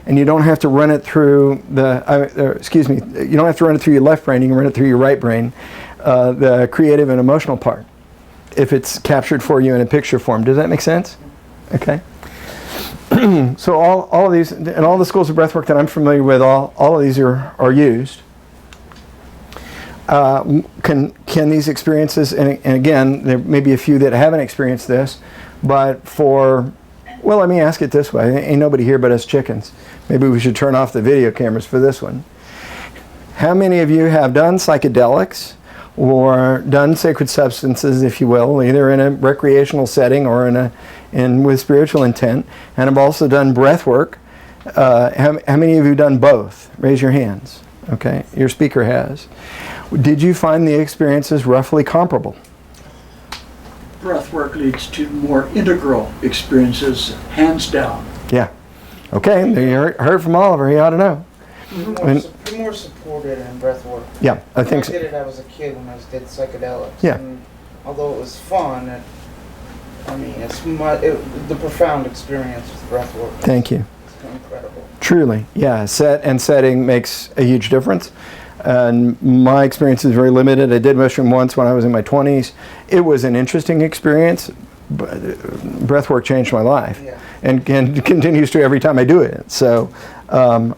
And you don't have to run it through the, you don't have to run it through your left brain, you can run it through your right brain, the creative and emotional part, if it's captured for you in a picture form. Does that make sense? Okay. So all of these, and all the schools of breathwork that I'm familiar with, all of these are used. Can these experiences, and again, there may be a few that haven't experienced this, but well, let me ask it this way. Ain't nobody here but us chickens. Maybe we should turn off the video cameras for this one. How many of you have done psychedelics or done sacred substances, if you will, either in a recreational setting or with spiritual intent, and have also done breath work? How many of you have done both? Raise your hands. Okay, your speaker has. Did you find the experiences roughly comparable? Breath work leads to more integral experiences, hands down. Yeah. Okay, you heard from Oliver. He ought to know. More supported in breath work. Yeah, I think so. I did it. I was a kid when I did psychedelics. Yeah. And although it was fun, it's the profound experience with breath work. Thank you. It's incredible. Truly, yeah. Set and setting makes a huge difference. And my experience is very limited. I did mushroom once when I was in my 20s. It was an interesting experience. Breathwork changed my life, yeah. and continues to every time I do it. So, from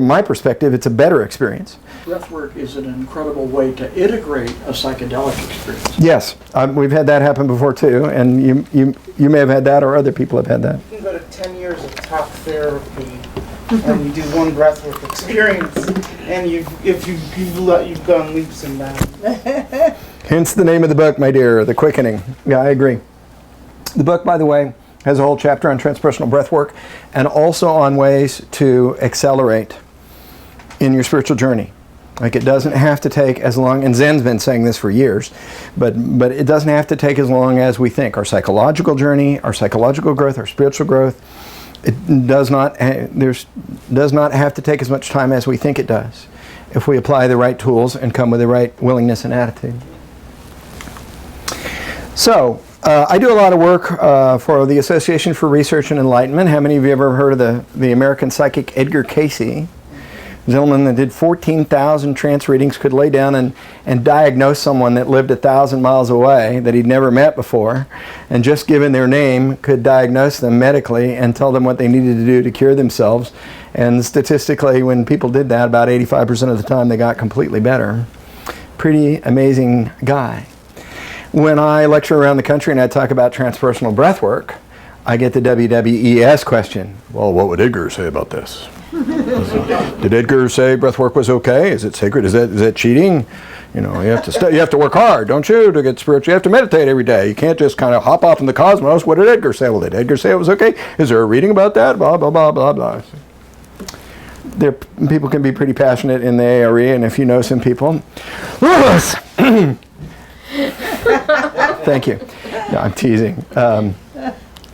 my perspective, it's a better experience. Breathwork is an incredible way to integrate a psychedelic experience. Yes, we've had that happen before too, and you may have had that, or other people have had that. You can go to 10 years of talk therapy. And you do one breathwork experience, and you've gone leaps and bounds. Hence the name of the book, my dear, The Quickening. Yeah, I agree. The book, by the way, has a whole chapter on transpersonal breathwork, and also on ways to accelerate in your spiritual journey. Like, it doesn't have to take as long, and Zen's been saying this for years, but it doesn't have to take as long as we think. Our psychological journey, our psychological growth, our spiritual growth, it does not have to take as much time as we think it does if we apply the right tools and come with the right willingness and attitude. So, I do a lot of work for the Association for Research and Enlightenment. How many of you ever heard of the American psychic Edgar Cayce? A gentleman that did 14,000 trance readings, could lay down and diagnose someone that lived 1,000 miles away that he'd never met before, and just given their name could diagnose them medically and tell them what they needed to do to cure themselves. And statistically, when people did that, about 85% of the time they got completely better. Pretty amazing guy. When I lecture around the country and I talk about transpersonal breathwork, I get the WWES question. Well, what would Edgar say about this? Did Edgar say breathwork was okay? Is it sacred? Is that cheating? You know, you have to work hard, don't you, to get spiritual? You have to meditate every day. You can't just kind of hop off in the cosmos. What did Edgar say? Well, did Edgar say it was okay? Is there a reading about that? Blah, blah, blah, blah, blah. People can be pretty passionate in the ARE, and if you know some people, Lois! Thank you. No, I'm teasing.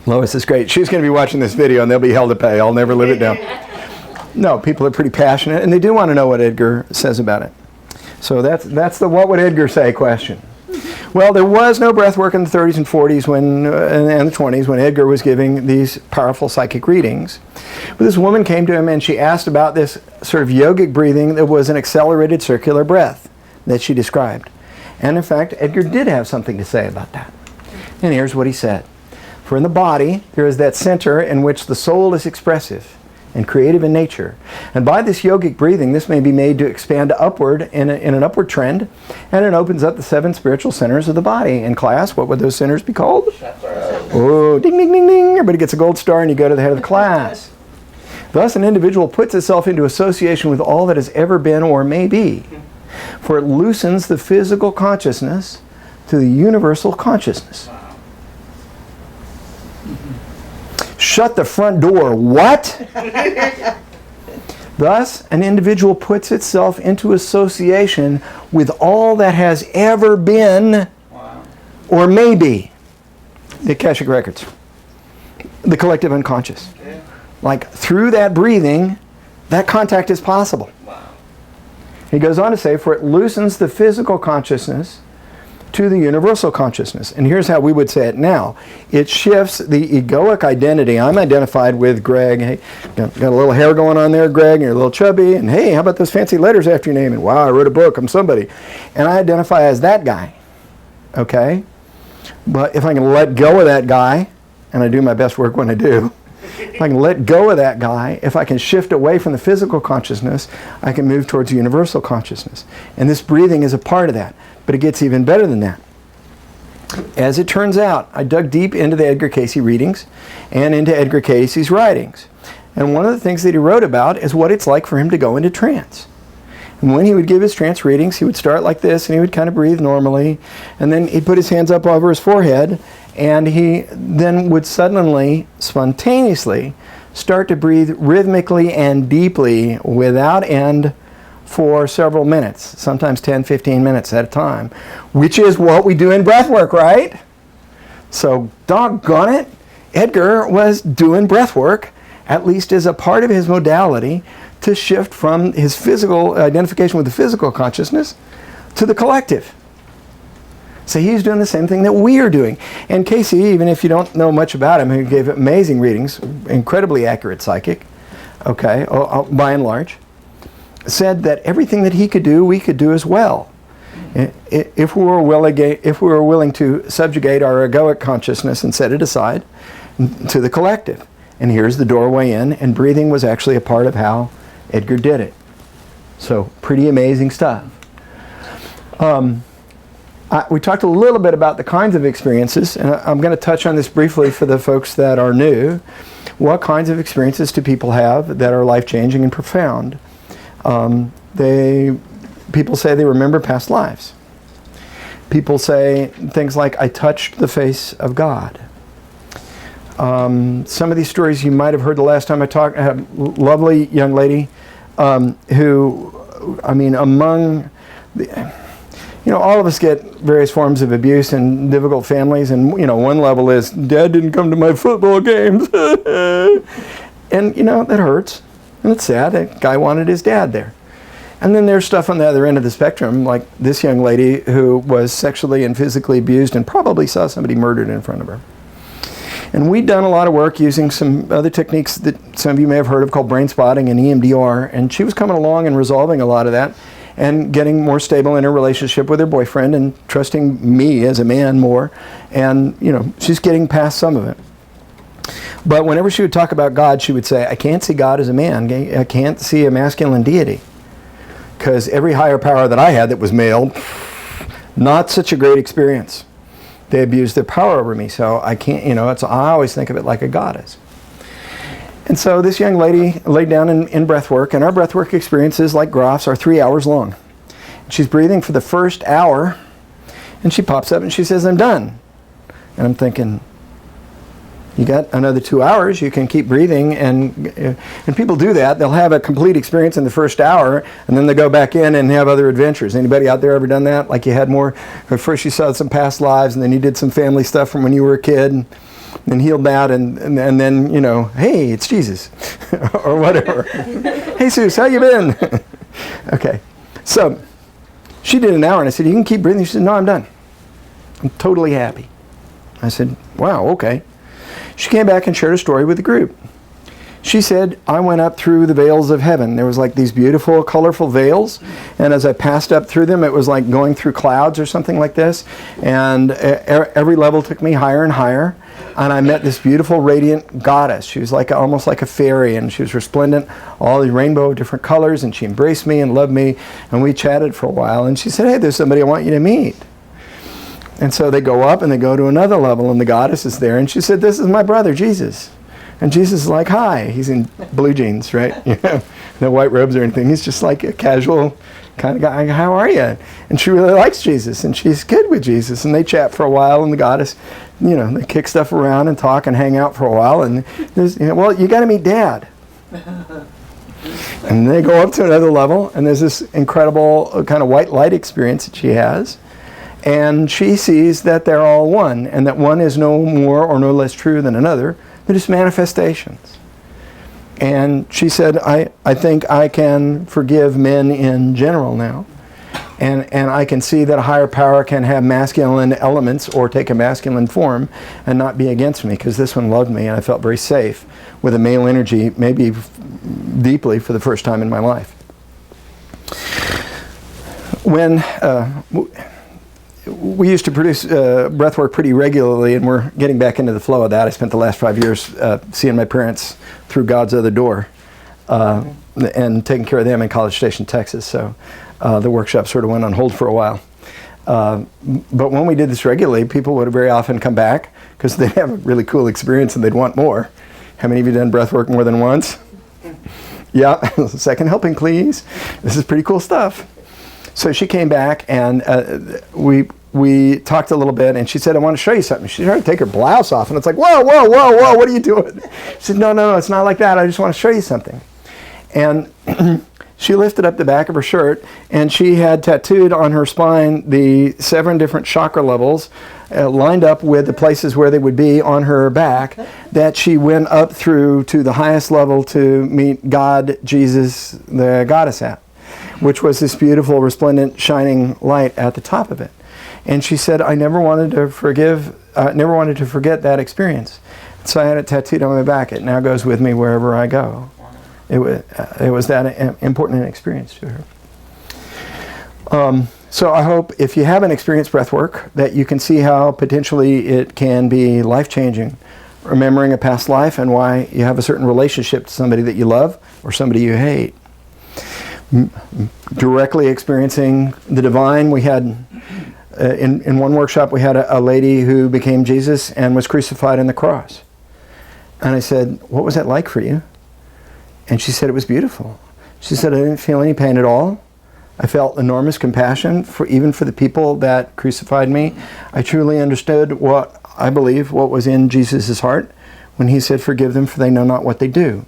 Lois is great. She's going to be watching this video, and they'll be hell to pay. I'll never live it down. No, people are pretty passionate, and they do want to know what Edgar says about it. So that's the what would Edgar say question. Well, there was no breath work in the 30s and 40s and the 20s when Edgar was giving these powerful psychic readings. But this woman came to him and she asked about this sort of yogic breathing that was an accelerated circular breath that she described. And in fact, Edgar did have something to say about that. And here's what he said. For in the body, there is that center in which the soul is expressive and creative in nature. And by this yogic breathing, this may be made to expand upward in an upward trend, and it opens up the 7 spiritual centers of the body. In class, what would those centers be called? Oh, ding, ding, ding, ding. Everybody gets a gold star and you go to the head of the class. Thus, an individual puts itself into association with all that has ever been or may be, for it loosens the physical consciousness to the universal consciousness. shut the front door. What? Thus, an individual puts itself into association with all that has ever been or may be. The Akashic Records. The collective unconscious. Yeah. Like, through that breathing, that contact is possible. Wow. He goes on to say, for it loosens the physical consciousness to the universal consciousness. And here's how we would say it now. It shifts the egoic identity. I'm identified with Gregg. Hey, got a little hair going on there, Gregg, and you're a little chubby. And hey, how about those fancy letters after your name? And wow, I wrote a book, I'm somebody. And I identify as that guy. Okay? But if I can let go of that guy, and I do my best work when I do, if I can let go of that guy, if I can shift away from the physical consciousness, I can move towards universal consciousness. And this breathing is a part of that. But it gets even better than that. As it turns out, I dug deep into the Edgar Cayce readings and into Edgar Cayce's writings. And one of the things that he wrote about is what it's like for him to go into trance. And when he would give his trance readings, he would start like this, and he would kind of breathe normally. And then he'd put his hands up over his forehead, and he then would suddenly, spontaneously, start to breathe rhythmically and deeply without end for several minutes, sometimes 10, 15 minutes at a time, which is what we do in breath work, right? So, doggone it, Edgar was doing breath work, at least as a part of his modality, to shift from his physical identification with the physical consciousness to the collective. So he's doing the same thing that we are doing. And Cayce, even if you don't know much about him, he gave amazing readings, incredibly accurate psychic, okay, by and large, said that everything that he could do, we could do as well. If we were willing to subjugate our egoic consciousness and set it aside to the collective. And here's the doorway in, and breathing was actually a part of how Edgar did it. So, pretty amazing stuff. We talked a little bit about the kinds of experiences, and I'm going to touch on this briefly for the folks that are new. What kinds of experiences do people have that are life-changing and profound? People say they remember past lives. People say things like, I touched the face of God. Some of these stories you might have heard the last time I talked. I had a lovely young lady who, I mean, among the, all of us get various forms of abuse in difficult families, and, one level is, Dad didn't come to my football games. And, that hurts, and it's sad. That guy wanted his dad there. And then there's stuff on the other end of the spectrum, like this young lady who was sexually and physically abused and probably saw somebody murdered in front of her. And we'd done a lot of work using some other techniques that some of you may have heard of called brain spotting and EMDR, and she was coming along and resolving a lot of that and getting more stable in her relationship with her boyfriend and trusting me as a man more, and she's getting past some of it. But whenever she would talk about God, she would say, I can't see God as a man, I can't see a masculine deity, because every higher power that I had that was male, not such a great experience. They abused their power over me, so I can't, I always think of it like a goddess. And so this young lady laid down in breath work, and our breath work experiences, like Grof's, are 3 hours long. She's breathing for the first hour, and she pops up and she says, I'm done. And I'm thinking, you got another 2 hours, you can keep breathing, and people do that. They'll have a complete experience in the first hour, and then they go back in and have other adventures. Anybody out there ever done that? Like you had more, at first you saw some past lives, and then you did some family stuff from when you were a kid, and healed that, and then, hey, it's Jesus, or whatever. Hey, Sus, how you been? Okay, so she did an hour, and I said, you can keep breathing? She said, no, I'm done. I'm totally happy. I said, wow, okay. She came back and shared a story with the group. She said, I went up through the veils of heaven. There was like these beautiful, colorful veils, and as I passed up through them, it was like going through clouds or something like this, and every level took me higher and higher, and I met this beautiful, radiant goddess. She was like almost like a fairy, and she was resplendent, all the rainbow of different colors, and she embraced me and loved me, and we chatted for a while, and she said, hey, there's somebody I want you to meet. And so they go up and they go to another level, and the goddess is there, and she said, this is my brother, Jesus. And Jesus is like, hi. He's in blue jeans, right? no white robes or anything. He's just like a casual kind of guy. How are you? And she really likes Jesus, and she's good with Jesus. And they chat for a while, and the goddess, they kick stuff around and talk and hang out for a while. And well, you got to meet Dad. And they go up to another level, and there's this incredible kind of white light experience that she has. And she sees that they're all one, and that one is no more or no less true than another. They're just manifestations. And she said, I think I can forgive men in general now. And I can see that a higher power can have masculine elements or take a masculine form and not be against me, because this one loved me and I felt very safe with a male energy, maybe deeply for the first time in my life. When we used to produce breathwork pretty regularly, and we're getting back into the flow of that. I spent the last 5 years seeing my parents through God's other door and taking care of them in College Station, Texas. So the workshop sort of went on hold for a while. But when we did this regularly, people would very often come back because they'd have a really cool experience and they'd want more. How many of you done breathwork more than once? Yeah, second helping, please. This is pretty cool stuff. So she came back, and we talked a little bit, and she said, I want to show you something. She tried to take her blouse off, and it's like, whoa, what are you doing? She said, no, it's not like that. I just want to show you something. And she lifted up the back of her shirt, and she had tattooed on her spine the 7 different chakra levels lined up with the places where they would be on her back, that she went up through to the highest level to meet God, Jesus, the goddess at, which was this beautiful, resplendent, shining light at the top of it. And she said, I never wanted to forget that experience. So I had it tattooed on my back. It now goes with me wherever I go. It was that important an experience to her. So I hope if you haven't experienced breathwork, that you can see how potentially it can be life-changing. Remembering a past life and why you have a certain relationship to somebody that you love or somebody you hate. Directly experiencing the divine. We had, in one workshop, we had a lady who became Jesus and was crucified on the cross. And I said, what was that like for you? And she said, it was beautiful. She said, I didn't feel any pain at all. I felt enormous compassion even for the people that crucified me. I truly understood what was in Jesus' heart when he said, forgive them, for they know not what they do.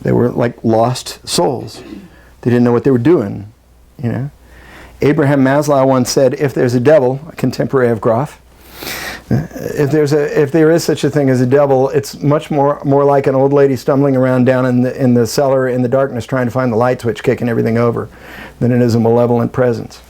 They were like lost souls. They didn't know what they were doing, Abraham Maslow once said, if there's a devil, a contemporary of Grof, if there is such a thing as a devil, it's much more like an old lady stumbling around down in the cellar in the darkness trying to find the light switch, kicking everything over, than it is a malevolent presence.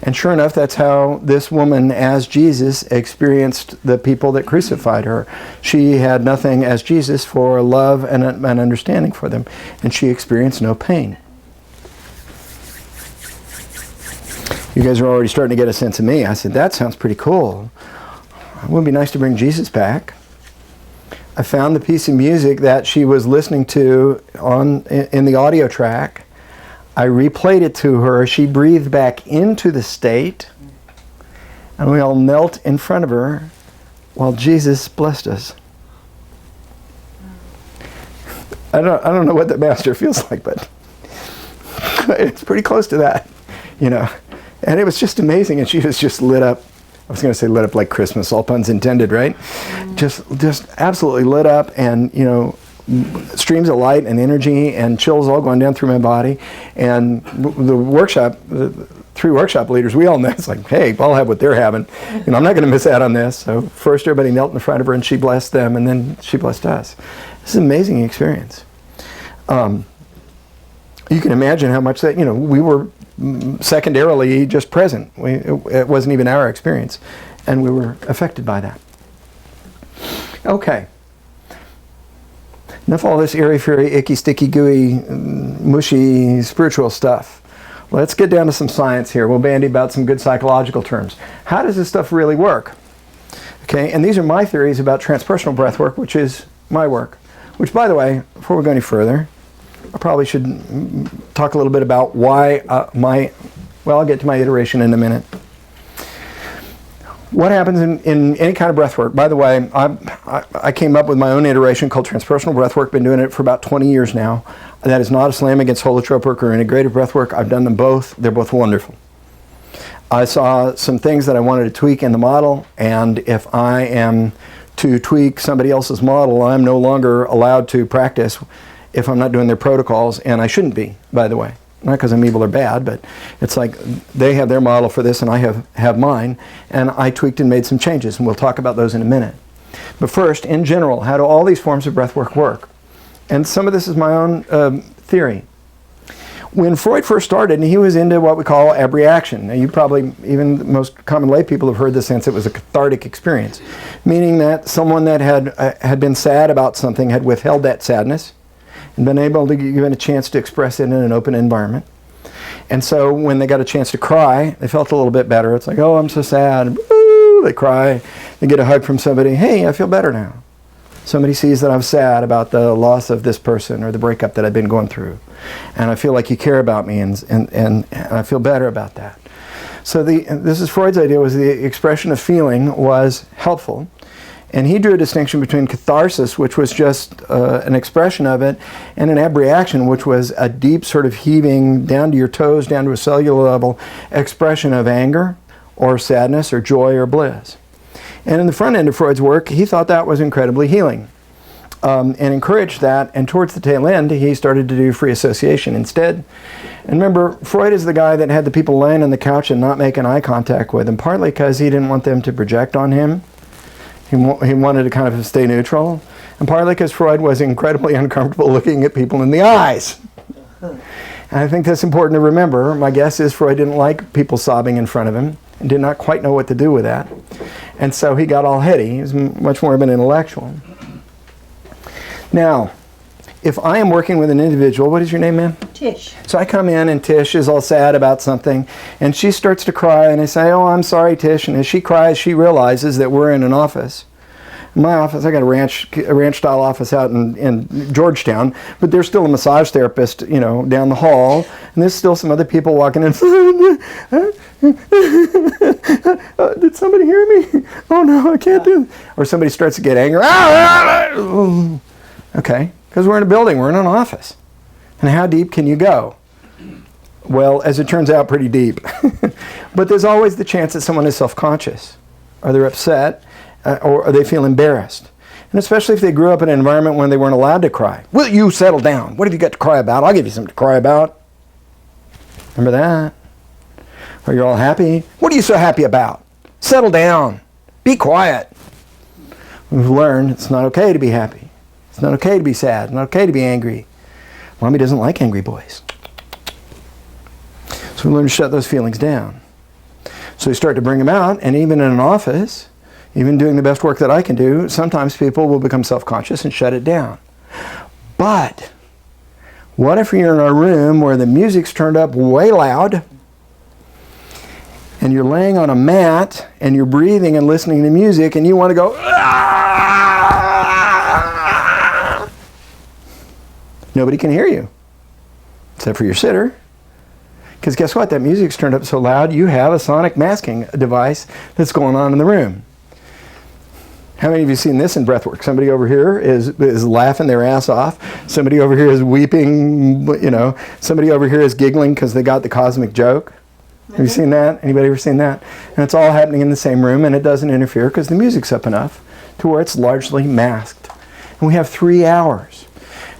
And sure enough, that's how this woman, as Jesus, experienced the people that crucified her. She had nothing as Jesus for love and an understanding for them, and she experienced no pain. You guys are already starting to get a sense of me. I said, that sounds pretty cool. It would be nice to bring Jesus back. I found the piece of music that she was listening to in the audio track. I replayed it to her. She breathed back into the state, and we all knelt in front of her while Jesus blessed us. I don't know what the master feels like, but it's pretty close to that, And it was just amazing, and she was just lit up. I was going to say lit up like Christmas, all puns intended, right? Just absolutely lit up, and streams of light and energy and chills all going down through my body. And the 3 workshop leaders, we all know, it's like, hey, I'll have what they're having. I'm not going to miss out on this. So first everybody knelt in front of her, and she blessed them, and then she blessed us. This is an amazing experience. You can imagine how much that, we were secondarily just present. It wasn't even our experience, and we were affected by that. Okay. Enough all this airy-fairy, icky, sticky, gooey, mushy, spiritual stuff. Let's get down to some science here. We'll bandy about some good psychological terms. How does this stuff really work? Okay, and these are my theories about transpersonal breathwork, which is my work. Which, by the way, before we go any further, I probably should talk a little bit about why I'll get to my iteration in a minute. What happens in any kind of breath work? By the way, I came up with my own iteration called Transpersonal Breathwork. Been doing it for about 20 years now. That is not a slam against holotrope work or integrative breathwork. I've done them both. They're both wonderful. I saw some things that I wanted to tweak in the model, and if I am to tweak somebody else's model, I'm no longer allowed to practice if I'm not doing their protocols, and I shouldn't be, by the way. Not because I'm evil or bad, but it's like they have their model for this and I have mine, and I tweaked and made some changes, and we'll talk about those in a minute. But first, in general, how do all these forms of breathwork work? And some of this is my own theory. When Freud first started, he was into what we call abreaction. Now, you probably, even the most common lay people have heard the sense it was a cathartic experience, meaning that someone that had been sad about something had withheld that sadness and been able to give it a chance to express it in an open environment. And so when they got a chance to cry, they felt a little bit better. It's like, oh, I'm so sad. Woo! They cry. They get a hug from somebody. Hey, I feel better now. Somebody sees that I'm sad about the loss of this person or the breakup that I've been going through. And I feel like you care about me, and I feel better about that. So this is Freud's idea, was the expression of feeling was helpful. And he drew a distinction between catharsis, which was just an expression of it, and an abreaction, which was a deep sort of heaving down to your toes, down to a cellular level expression of anger or sadness or joy or bliss. And in the front end of Freud's work, he thought that was incredibly healing and encouraged that. And towards the tail end, he started to do free association instead. And remember, Freud is the guy that had the people laying on the couch and not making eye contact with him, partly because he didn't want them to project on him. He wanted to kind of stay neutral, and partly because Freud was incredibly uncomfortable looking at people in the eyes. And I think that's important to remember. My guess is Freud didn't like people sobbing in front of him and did not quite know what to do with that. And so he got all heady. He was much more of an intellectual. Now, if I am working with an individual, what is your name, ma'am? Tish. So I come in and Tish is all sad about something, and she starts to cry, and I say, oh, I'm sorry, Tish. And as she cries, she realizes that we're in an office. In my office, I got a ranch-style office out in Georgetown, but there's still a massage therapist, you know, down the hall, and there's still some other people walking in. Did somebody hear me? Oh no, I can't do it. Or somebody starts to get angry. Okay. Because we're in a building, we're in an office. And how deep can you go? Well, as it turns out, pretty deep. But there's always the chance that someone is self-conscious, or they're upset, or they feel embarrassed. And especially if they grew up in an environment when they weren't allowed to cry. Will you settle down? What have you got to cry about? I'll give you something to cry about. Remember that? Or you're all happy. What are you so happy about? Settle down. Be quiet. We've learned it's not okay to be happy. It's not okay to be sad. It's not okay to be angry. Mommy doesn't like angry boys. So we learn to shut those feelings down. So we start to bring them out, and even in an office, even doing the best work that I can do, sometimes people will become self-conscious and shut it down. But what if you're in a room where the music's turned up way loud, and you're laying on a mat, and you're breathing and listening to music, and you want to go, nobody can hear you, except for your sitter. Because guess what? That music's turned up so loud, you have a sonic masking device that's going on in the room. How many of you have seen this in breathwork? Somebody over here is laughing their ass off. Somebody over here is weeping, you know. Somebody over here is giggling because they got the cosmic joke. Have you seen that? Anybody ever seen that? And it's all happening in the same room, and it doesn't interfere because the music's up enough to where it's largely masked. And we have 3 hours.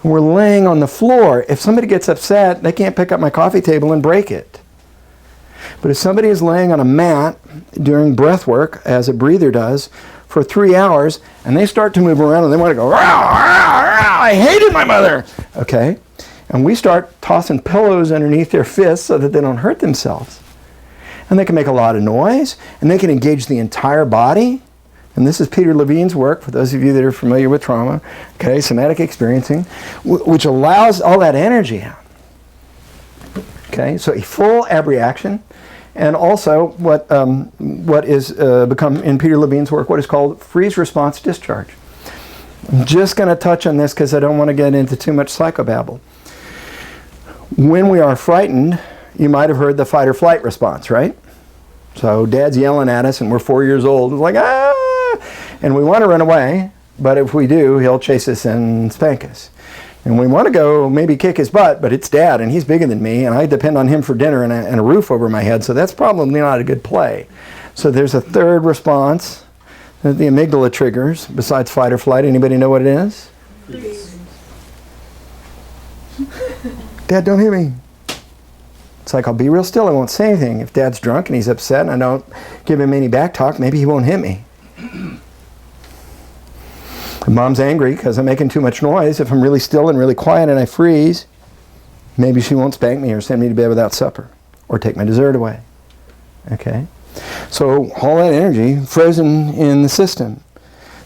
And we're laying on the floor. If somebody gets upset, they can't pick up my coffee table and break it. But if somebody is laying on a mat during breath work, as a breather does, for 3 hours, and they start to move around and they want to go, rah, rah, rah, I hated my mother. Okay? And we start tossing pillows underneath their fists so that they don't hurt themselves. And they can make a lot of noise, and they can engage the entire body. And this is Peter Levine's work, for those of you that are familiar with trauma, okay, somatic experiencing, which allows all that energy out. Okay, so a full abreaction, and also what is become in Peter Levine's work, what is called freeze response discharge. I'm just going to touch on this because I don't want to get into too much psychobabble. When we are frightened, you might have heard the fight or flight response, right? So Dad's yelling at us and we're 4 years old. It's like, ah! And we want to run away, but if we do, he'll chase us and spank us. And we want to go maybe kick his butt, but it's Dad and he's bigger than me and I depend on him for dinner and a roof over my head, so that's probably not a good play. So there's a third response that the amygdala triggers besides fight or flight. Anybody know what it is? Dad, don't hit me. It's like, I'll be real still, I won't say anything. If Dad's drunk and he's upset and I don't give him any back talk, maybe he won't hit me. If Mom's angry because I'm making too much noise, if I'm really still and really quiet and I freeze, maybe she won't spank me or send me to bed without supper or take my dessert away. Okay? So all that energy frozen in the system.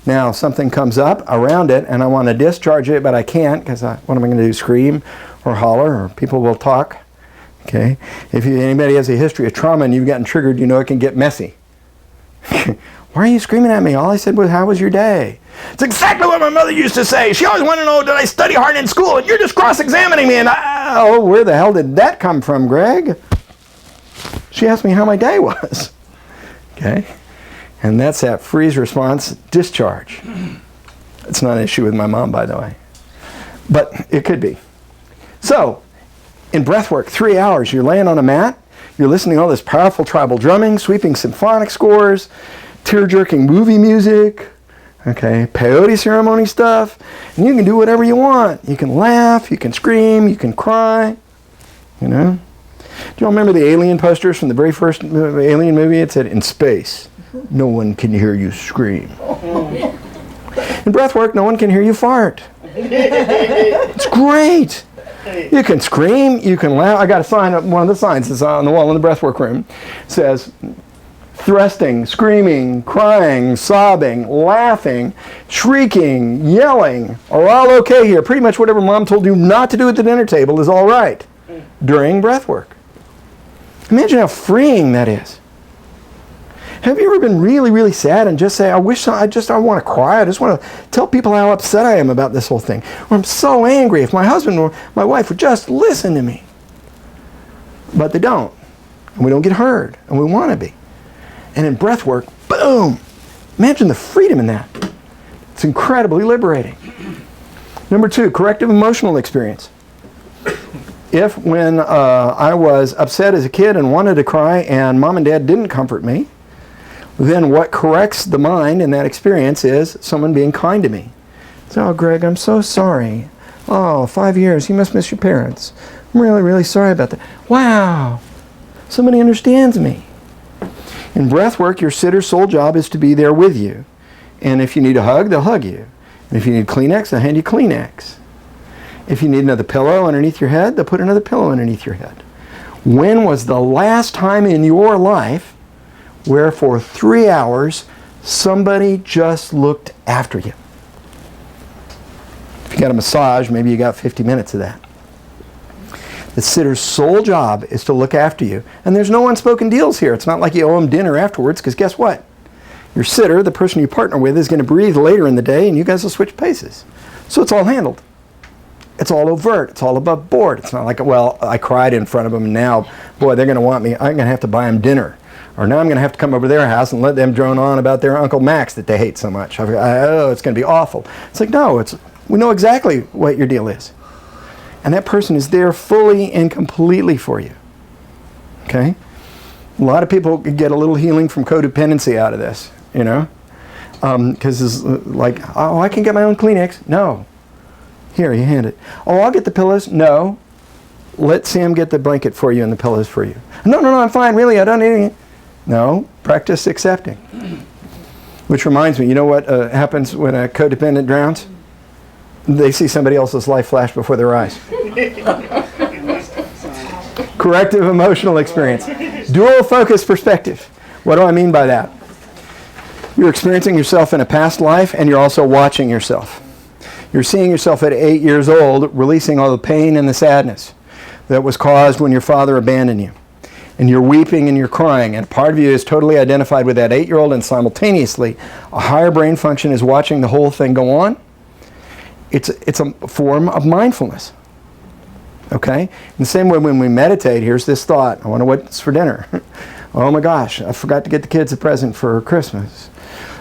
Now if something comes up around it and I want to discharge it, but I can't because what am I going to do, scream or holler, or people will talk? Okay? If anybody has a history of trauma and you've gotten triggered, you know it can get messy. Why are you screaming at me? All I said was, how was your day? It's exactly what my mother used to say. She always wanted to know, did I study hard in school? And you're just cross-examining me. And oh, where the hell did that come from, Greg? She asked me how my day was. Okay? And that's that freeze response discharge. It's not an issue with my mom, by the way. But it could be. So, in breathwork, 3 hours, you're laying on a mat, you're listening to all this powerful tribal drumming, sweeping symphonic scores, tear-jerking movie music, okay, peyote ceremony stuff, and you can do whatever you want. You can laugh, you can scream, you can cry, you know. Do you all remember the Alien posters from the very first Alien movie? It said, in space, no one can hear you scream. In breathwork, no one can hear you fart. It's great. You can scream, you can laugh. I got a sign, one of the signs that's on the wall in the breathwork room. It says, thrusting, screaming, crying, sobbing, laughing, shrieking, yelling are all okay here. Pretty much whatever Mom told you not to do at the dinner table is all right during breathwork. Imagine how freeing that is. Have you ever been really, really sad and just say, I want to cry. I just want to tell people how upset I am about this whole thing. Or I'm so angry if my husband or my wife would just listen to me. But they don't. And we don't get heard. And we want to be. And in breath work, boom! Imagine the freedom in that. It's incredibly liberating. Number 2, corrective emotional experience. If when I was upset as a kid and wanted to cry and Mom and Dad didn't comfort me, then what corrects the mind in that experience is someone being kind to me. So, oh, Greg, I'm so sorry. Oh, 5 years, you must miss your parents. I'm really, really sorry about that. Wow, somebody understands me. In breath work, your sitter's sole job is to be there with you. And if you need a hug, they'll hug you. And if you need Kleenex, they'll hand you Kleenex. If you need another pillow underneath your head, they'll put another pillow underneath your head. When was the last time in your life where for 3 hours somebody just looked after you? If you got a massage, maybe you got 50 minutes of that. The sitter's sole job is to look after you. And there's no unspoken deals here. It's not like you owe them dinner afterwards, because guess what? Your sitter, the person you partner with, is going to breathe later in the day and you guys will switch places. So it's all handled. It's all overt. It's all above board. It's not like, well, I cried in front of them and now, boy, they're going to want me. I'm going to have to buy them dinner. Or now I'm going to have to come over to their house and let them drone on about their Uncle Max that they hate so much. Oh, it's going to be awful. It's like, no, we know exactly what your deal is. And that person is there fully and completely for you. Okay? A lot of people get a little healing from codependency out of this, you know? Because it's like, oh, I can get my own Kleenex. No. Here, you hand it. Oh, I'll get the pillows. No. Let Sam get the blanket for you and the pillows for you. No, I'm fine. Really, I don't need anything. No. Practice accepting. Which reminds me, you know what happens when a codependent drowns? They see somebody else's life flash before their eyes. Corrective emotional experience. Dual focus perspective. What do I mean by that? You're experiencing yourself in a past life and you're also watching yourself. You're seeing yourself at 8 years old releasing all the pain and the sadness that was caused when your father abandoned you. And you're weeping and you're crying, and part of you is totally identified with that 8-year-old, and simultaneously a higher brain function is watching the whole thing go on. It's a form of mindfulness. Okay? In the same way when we meditate, here's this thought. I wonder what's for dinner. Oh my gosh, I forgot to get the kids a present for Christmas.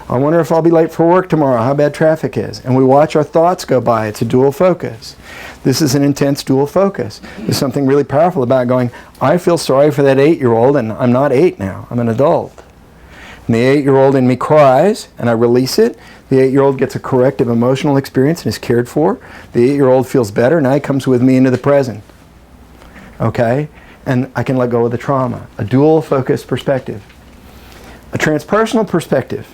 I wonder if I'll be late for work tomorrow, how bad traffic is. And we watch our thoughts go by. It's a dual focus. This is an intense dual focus. There's something really powerful about going, I feel sorry for that 8-year-old, and I'm not 8 now, I'm an adult. And the 8-year-old in me cries, and I release it. The 8-year-old gets a corrective emotional experience and is cared for. The 8-year-old feels better, now he comes with me into the present. Okay? And I can let go of the trauma. A dual focus perspective. A transpersonal perspective.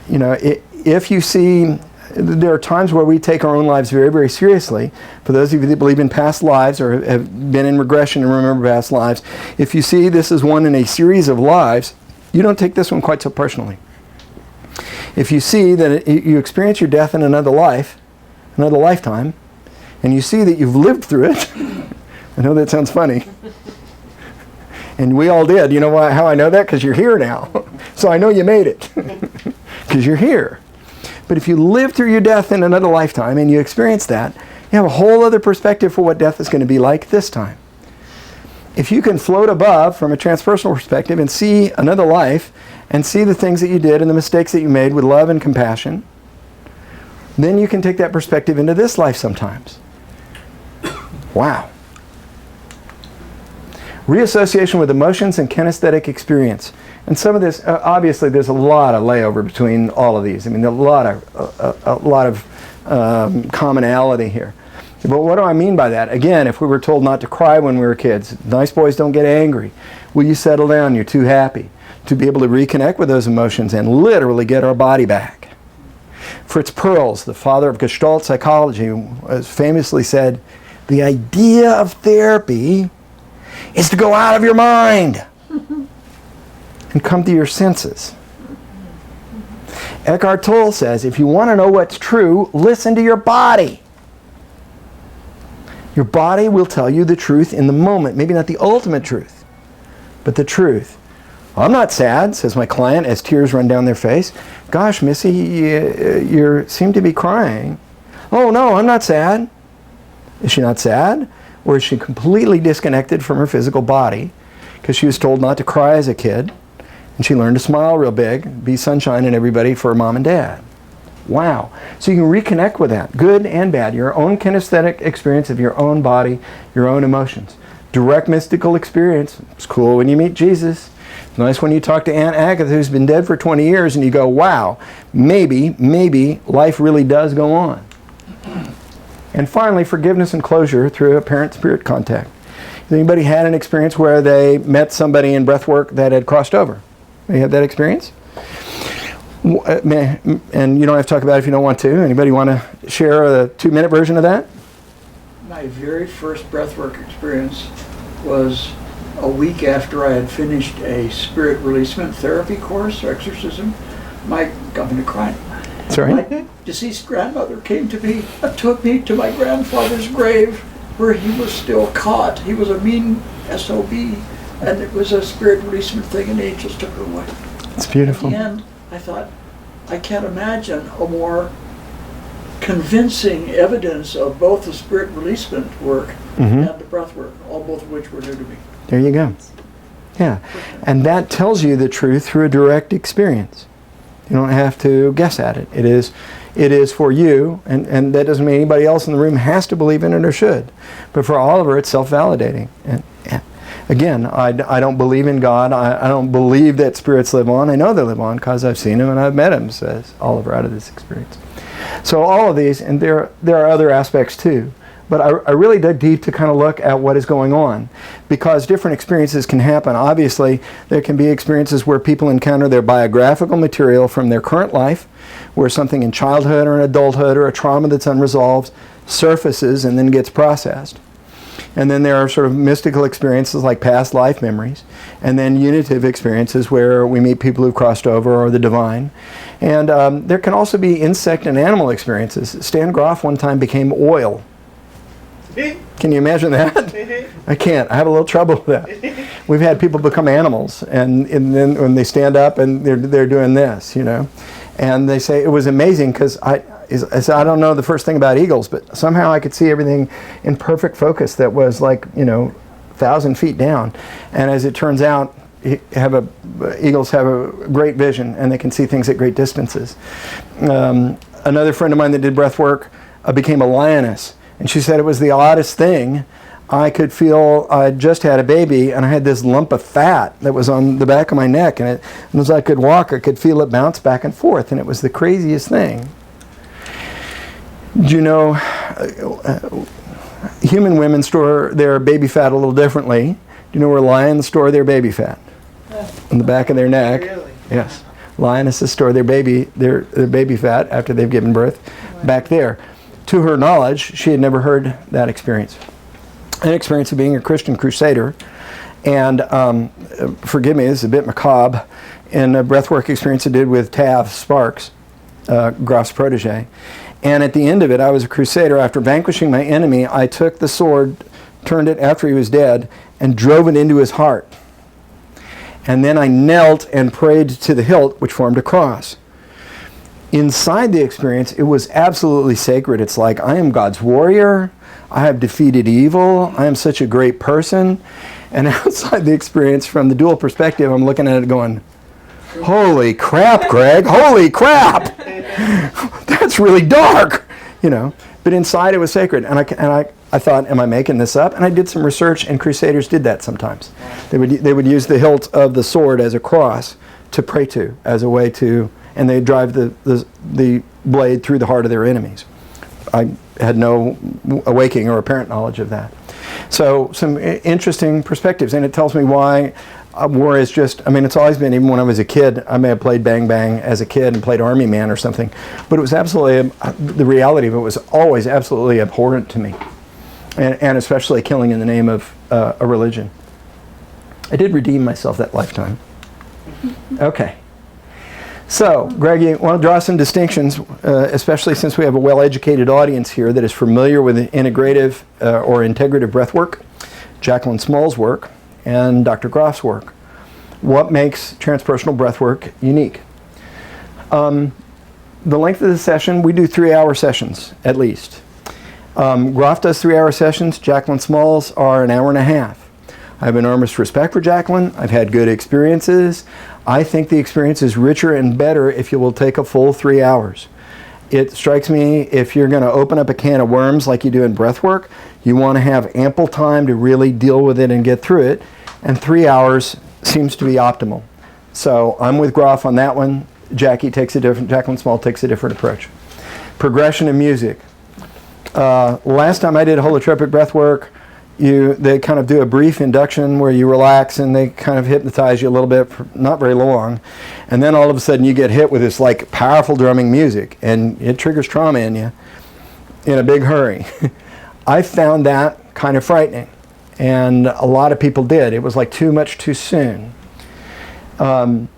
You know, if you see, there are times where we take our own lives very, very seriously. For those of you that believe in past lives or have been in regression and remember past lives, if you see this is one in a series of lives, you don't take this one quite so personally. If you see that you experience your death in another life, another lifetime, and you see that you've lived through it, I know that sounds funny. And we all did. You know how I know that? Because you're here now. So I know you made it. Because you're here. But if you live through your death in another lifetime and you experience that, you have a whole other perspective for what death is going to be like this time. If you can float above from a transpersonal perspective and see another life and see the things that you did and the mistakes that you made with love and compassion, then you can take that perspective into this life sometimes. Wow. Reassociation with emotions and kinesthetic experience. And some of this, obviously there's a lot of layover between all of these. I mean, a lot of commonality here. But what do I mean by that? Again, if we were told not to cry when we were kids, nice boys don't get angry. Will you settle down? You're too happy. To be able to reconnect with those emotions and literally get our body back. Fritz Perls, the father of Gestalt psychology, has famously said, the idea of therapy is to go out of your mind and come to your senses. Eckhart Tolle says, if you want to know what's true, listen to your body. Your body will tell you the truth in the moment. Maybe not the ultimate truth, but the truth. I'm not sad, says my client as tears run down their face. Gosh, Missy, you seem to be crying. Oh, no, I'm not sad. Is she not sad? Or is she completely disconnected from her physical body because she was told not to cry as a kid and she learned to smile real big, be sunshine in everybody for mom and dad? Wow. So you can reconnect with that, good and bad, your own kinesthetic experience of your own body, your own emotions. Direct mystical experience. It's cool when you meet Jesus. It's nice when you talk to Aunt Agatha who's been dead for 20 years and you go, wow, maybe life really does go on. And finally, forgiveness and closure through a parent-spirit contact. Has anybody had an experience where they met somebody in breathwork that had crossed over? You had that experience? And you don't have to talk about it if you don't want to. Anybody want to share a 2-minute version of that? My very first breathwork experience was a week after I had finished a spirit releasement therapy course or exorcism. I'm going to cry. Sorry? My deceased grandmother came to me and took me to my grandfather's grave where he was still caught. He was a mean SOB, and it was a spirit releasement thing, and angels took her away. It's beautiful. At the end, I thought, I can't imagine a more convincing evidence of both the spirit releasement work and the breath work, both of which were new to me. There you go. Yeah. And that tells you the truth through a direct experience. You don't have to guess at it. It is for you, and that doesn't mean anybody else in the room has to believe in it or should. But for Oliver, it's self-validating. And again, I don't believe in God. I don't believe that spirits live on. I know they live on because I've seen them and I've met them, says Oliver out of this experience. So all of these, and there are other aspects too. But I really dug deep to kind of look at what is going on, because different experiences can happen. Obviously, there can be experiences where people encounter their biographical material from their current life, where something in childhood or in adulthood or a trauma that's unresolved surfaces and then gets processed. And then there are sort of mystical experiences like past life memories, and then unitive experiences where we meet people who've crossed over or the divine. And there can also be insect and animal experiences. Stan Grof one time became oil. Can you imagine that? I can't. I have a little trouble with that. We've had people become animals, and then when they stand up and they're doing this, you know, and they say it was amazing because I don't know the first thing about eagles, but somehow I could see everything in perfect focus that was like, you know, 1,000 feet down. And as it turns out, eagles have a great vision, and they can see things at great distances. Another friend of mine that did breath work became a lioness, and she said it was the oddest thing. I could feel I just had a baby, and I had this lump of fat that was on the back of my neck, and as I could walk, I could feel it bounce back and forth, and it was the craziest thing. Do you know, human women store their baby fat a little differently. Do you know where lions store their baby fat? On the back of their neck. Really? Yes. Lionesses store their baby fat after they've given birth back there. To her knowledge, she had never heard that experience. An experience of being a Christian crusader, and forgive me, this is a bit macabre, in a breathwork experience I did with Tav Sparks, Grof's protege. And at the end of it, I was a crusader. After vanquishing my enemy, I took the sword, turned it after he was dead, and drove it into his heart. And then I knelt and prayed to the hilt, which formed a cross. Inside the experience, it was absolutely sacred. It's like, I am God's warrior. I have defeated evil. I am such a great person. And outside the experience, from the dual perspective, I'm looking at it going, holy crap, Gregg, holy crap. That's really dark, you know. But inside it was sacred. And I thought, am I making this up? And I did some research, and crusaders did that sometimes. They would use the hilt of the sword as a cross to pray to, as a way to, and they'd drive the blade through the heart of their enemies. I had no awakening or apparent knowledge of that. So some interesting perspectives, and it tells me why war is just, I mean, it's always been, even when I was a kid, I may have played Bang Bang as a kid and played Army Man or something, but it was absolutely, the reality of it was always absolutely abhorrent to me, and especially killing in the name of a religion. I did redeem myself that lifetime. Okay. So, Gregg, you want to draw some distinctions, especially since we have a well-educated audience here that is familiar with integrative or integrative breath work, Jacqueline Small's work, and Dr. Grof's work. What makes transpersonal breath work unique? The length of the session, we do 3-hour sessions at least. Grof does 3-hour sessions. Jacqueline Small's are an hour and a half. I have enormous respect for Jacqueline. I've had good experiences. I think the experience is richer and better if you will take a full 3 hours. It strikes me, if you're going to open up a can of worms like you do in breath work, you want to have ample time to really deal with it and get through it, and 3 hours seems to be optimal. So I'm with Grof on that one. Jacqueline Small takes a different approach. Progression of music. Last time I did holotropic breath work, they kind of do a brief induction where you relax and they kind of hypnotize you a little bit for not very long, and then all of a sudden you get hit with this like powerful drumming music, and it triggers trauma in you in a big hurry. I found that kind of frightening, and a lot of people did. It was like too much too soon. And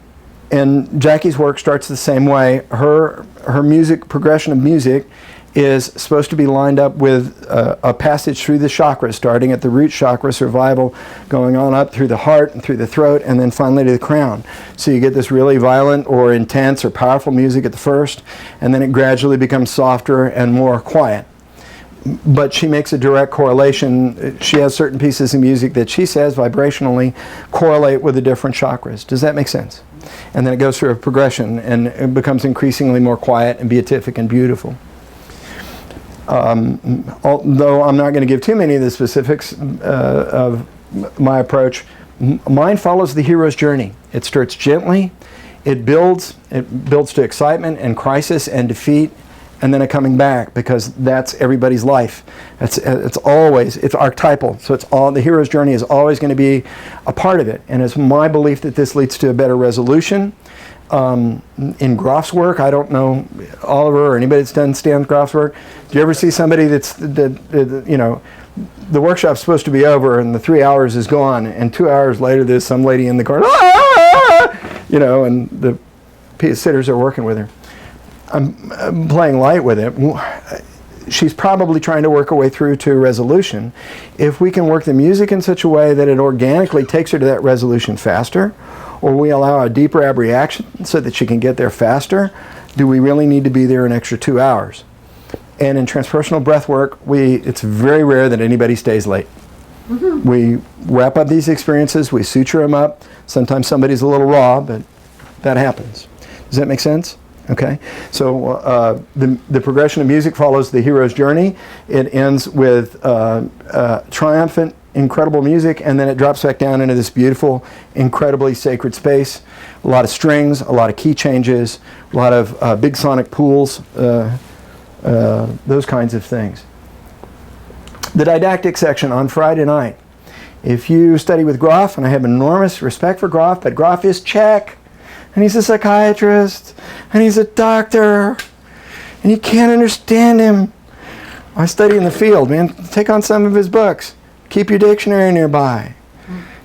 Jackie's work starts the same way. Her music, progression of music, is supposed to be lined up with a passage through the chakras, starting at the root chakra, survival, going on up through the heart and through the throat, and then finally to the crown. So you get this really violent or intense or powerful music at the first, and then it gradually becomes softer and more quiet. But she makes a direct correlation. She has certain pieces of music that she says vibrationally correlate with the different chakras. Does that make sense? And then it goes through a progression, and it becomes increasingly more quiet and beatific and beautiful. Although I'm not going to give too many of the specifics of my approach, mine follows the hero's journey. It starts gently, it builds to excitement and crisis and defeat, and then a coming back, because that's everybody's life. It's archetypal, so the hero's journey is always going to be a part of it. And it's my belief that this leads to a better resolution. In Grof's work, I don't know Oliver or anybody that's done Stan Grof's work. Do you ever see somebody the workshop's supposed to be over and the 3 hours is gone, and 2 hours later there's some lady in the corner, and the sitters are working with her. I'm playing light with it. She's probably trying to work her way through to resolution. If we can work the music in such a way that it organically takes her to that resolution faster, or we allow a deeper ab reaction so that she can get there faster, do we really need to be there an extra 2 hours? And in transpersonal breath work, it's very rare that anybody stays late. We wrap up these experiences, we suture them up. Sometimes somebody's a little raw, but that happens. Does that make sense? Okay. So the progression of music follows the hero's journey. It ends with triumphant, incredible music, and then it drops back down into this beautiful, incredibly sacred space. A lot of strings, a lot of key changes, a lot of big sonic pools, those kinds of things. The didactic section on Friday night. If you study with Grof, and I have enormous respect for Grof, but Grof is Czech, and he's a psychiatrist, and he's a doctor, and you can't understand him. I study in the field, man. Take on some of his books. Keep your dictionary nearby.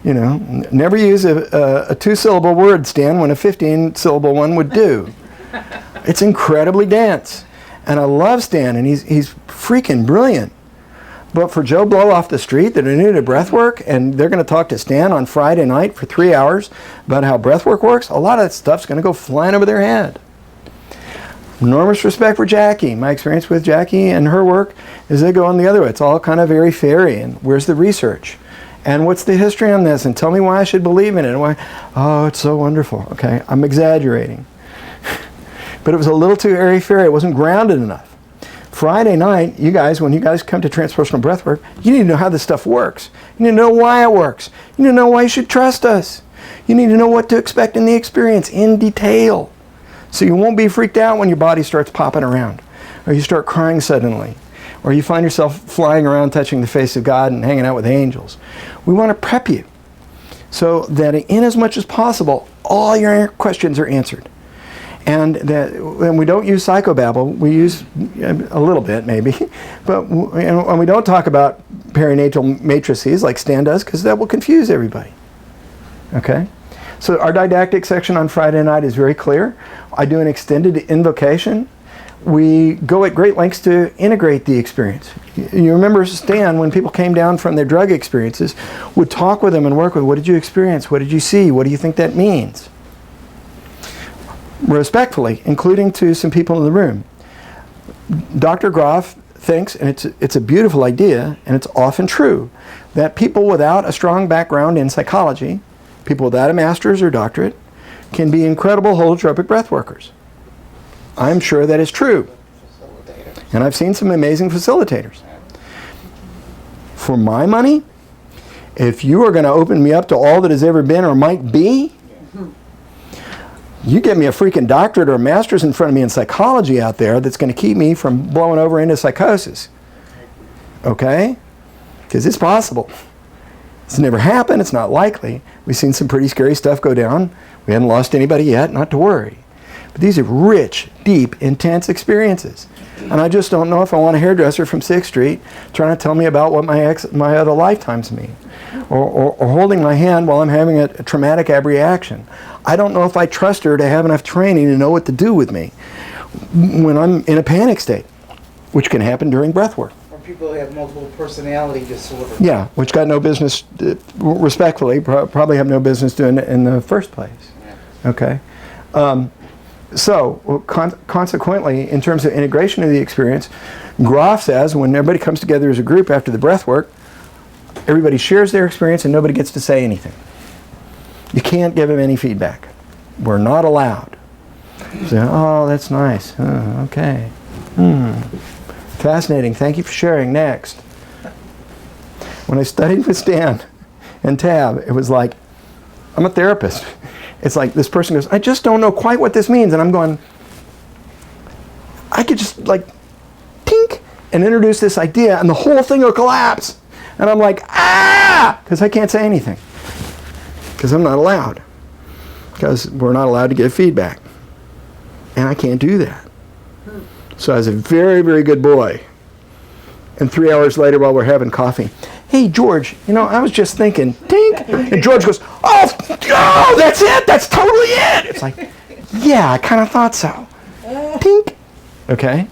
You know, never use a two-syllable word, Stan, when a 15-syllable one would do. It's incredibly dense. And I love Stan, and he's freaking brilliant. But for Joe Blow off the street that are new to breathwork, and they're going to talk to Stan on Friday night for 3 hours about how breathwork works, a lot of that stuff's going to go flying over their head. Enormous respect for Jackie. My experience with Jackie and her work is they go on the other way. It's all kind of very fairy, and where's the research? And what's the history on this? And tell me why I should believe in it. And why? Oh, it's so wonderful. Okay, I'm exaggerating. But it was a little too airy-fairy. It wasn't grounded enough. Friday night, you guys, when you guys come to Transpersonal Breathwork, you need to know how this stuff works. You need to know why it works. You need to know why you should trust us. You need to know what to expect in the experience in detail. So you won't be freaked out when your body starts popping around, or you start crying suddenly, or you find yourself flying around touching the face of God and hanging out with angels. We want to prep you so that in as much as possible, all your questions are answered. And that when we don't use psychobabble, we use a little bit maybe, but and we don't talk about perinatal matrices like Stan does, because that will confuse everybody. Okay? So our didactic section on Friday night is very clear. I do an extended invocation. We go at great lengths to integrate the experience. You remember Stan, when people came down from their drug experiences, would talk with them and work with, what did you experience? What did you see? What do you think that means? Respectfully, including to some people in the room, Dr. Grof thinks, and it's a beautiful idea, and it's often true, that people without a strong background in psychology, people without a master's or doctorate, can be incredible holotropic breath workers. I'm sure that is true. And I've seen some amazing facilitators. For my money, if you are going to open me up to all that has ever been or might be, you get me a freaking doctorate or a master's in front of me in psychology out there that's going to keep me from blowing over into psychosis. Okay? Because it's possible. It's never happened. It's not likely. We've seen some pretty scary stuff go down. We haven't lost anybody yet. Not to worry. But these are rich, deep, intense experiences. And I just don't know if I want a hairdresser from 6th Street trying to tell me about what my other lifetimes mean. Or holding my hand while I'm having a traumatic abreaction. I don't know if I trust her to have enough training to know what to do with me when I'm in a panic state, which can happen during breath work. Or people who have multiple personality disorder. Yeah, which got no business, respectfully, probably have no business doing it in the first place. Yeah. Okay? So, consequently, in terms of integration of the experience, Grof says when everybody comes together as a group after the breath work, everybody shares their experience and nobody gets to say anything. You can't give them any feedback. We're not allowed. So, oh, that's nice. Oh, okay. Fascinating. Thank you for sharing. Next. When I studied with Stan and Tab, it was like, I'm a therapist. It's like this person goes, I just don't know quite what this means. And I'm going, I could just like, tink, and introduce this idea and the whole thing will collapse. And I'm like, ah, because I can't say anything. Because I'm not allowed. Because we're not allowed to give feedback. And I can't do that. So I was a very, very good boy. And 3 hours later while we're having coffee, hey, George, you know, I was just thinking, tink. And George goes, oh, that's it. That's totally it. It's like, yeah, I kind of thought so. Tink. Okay.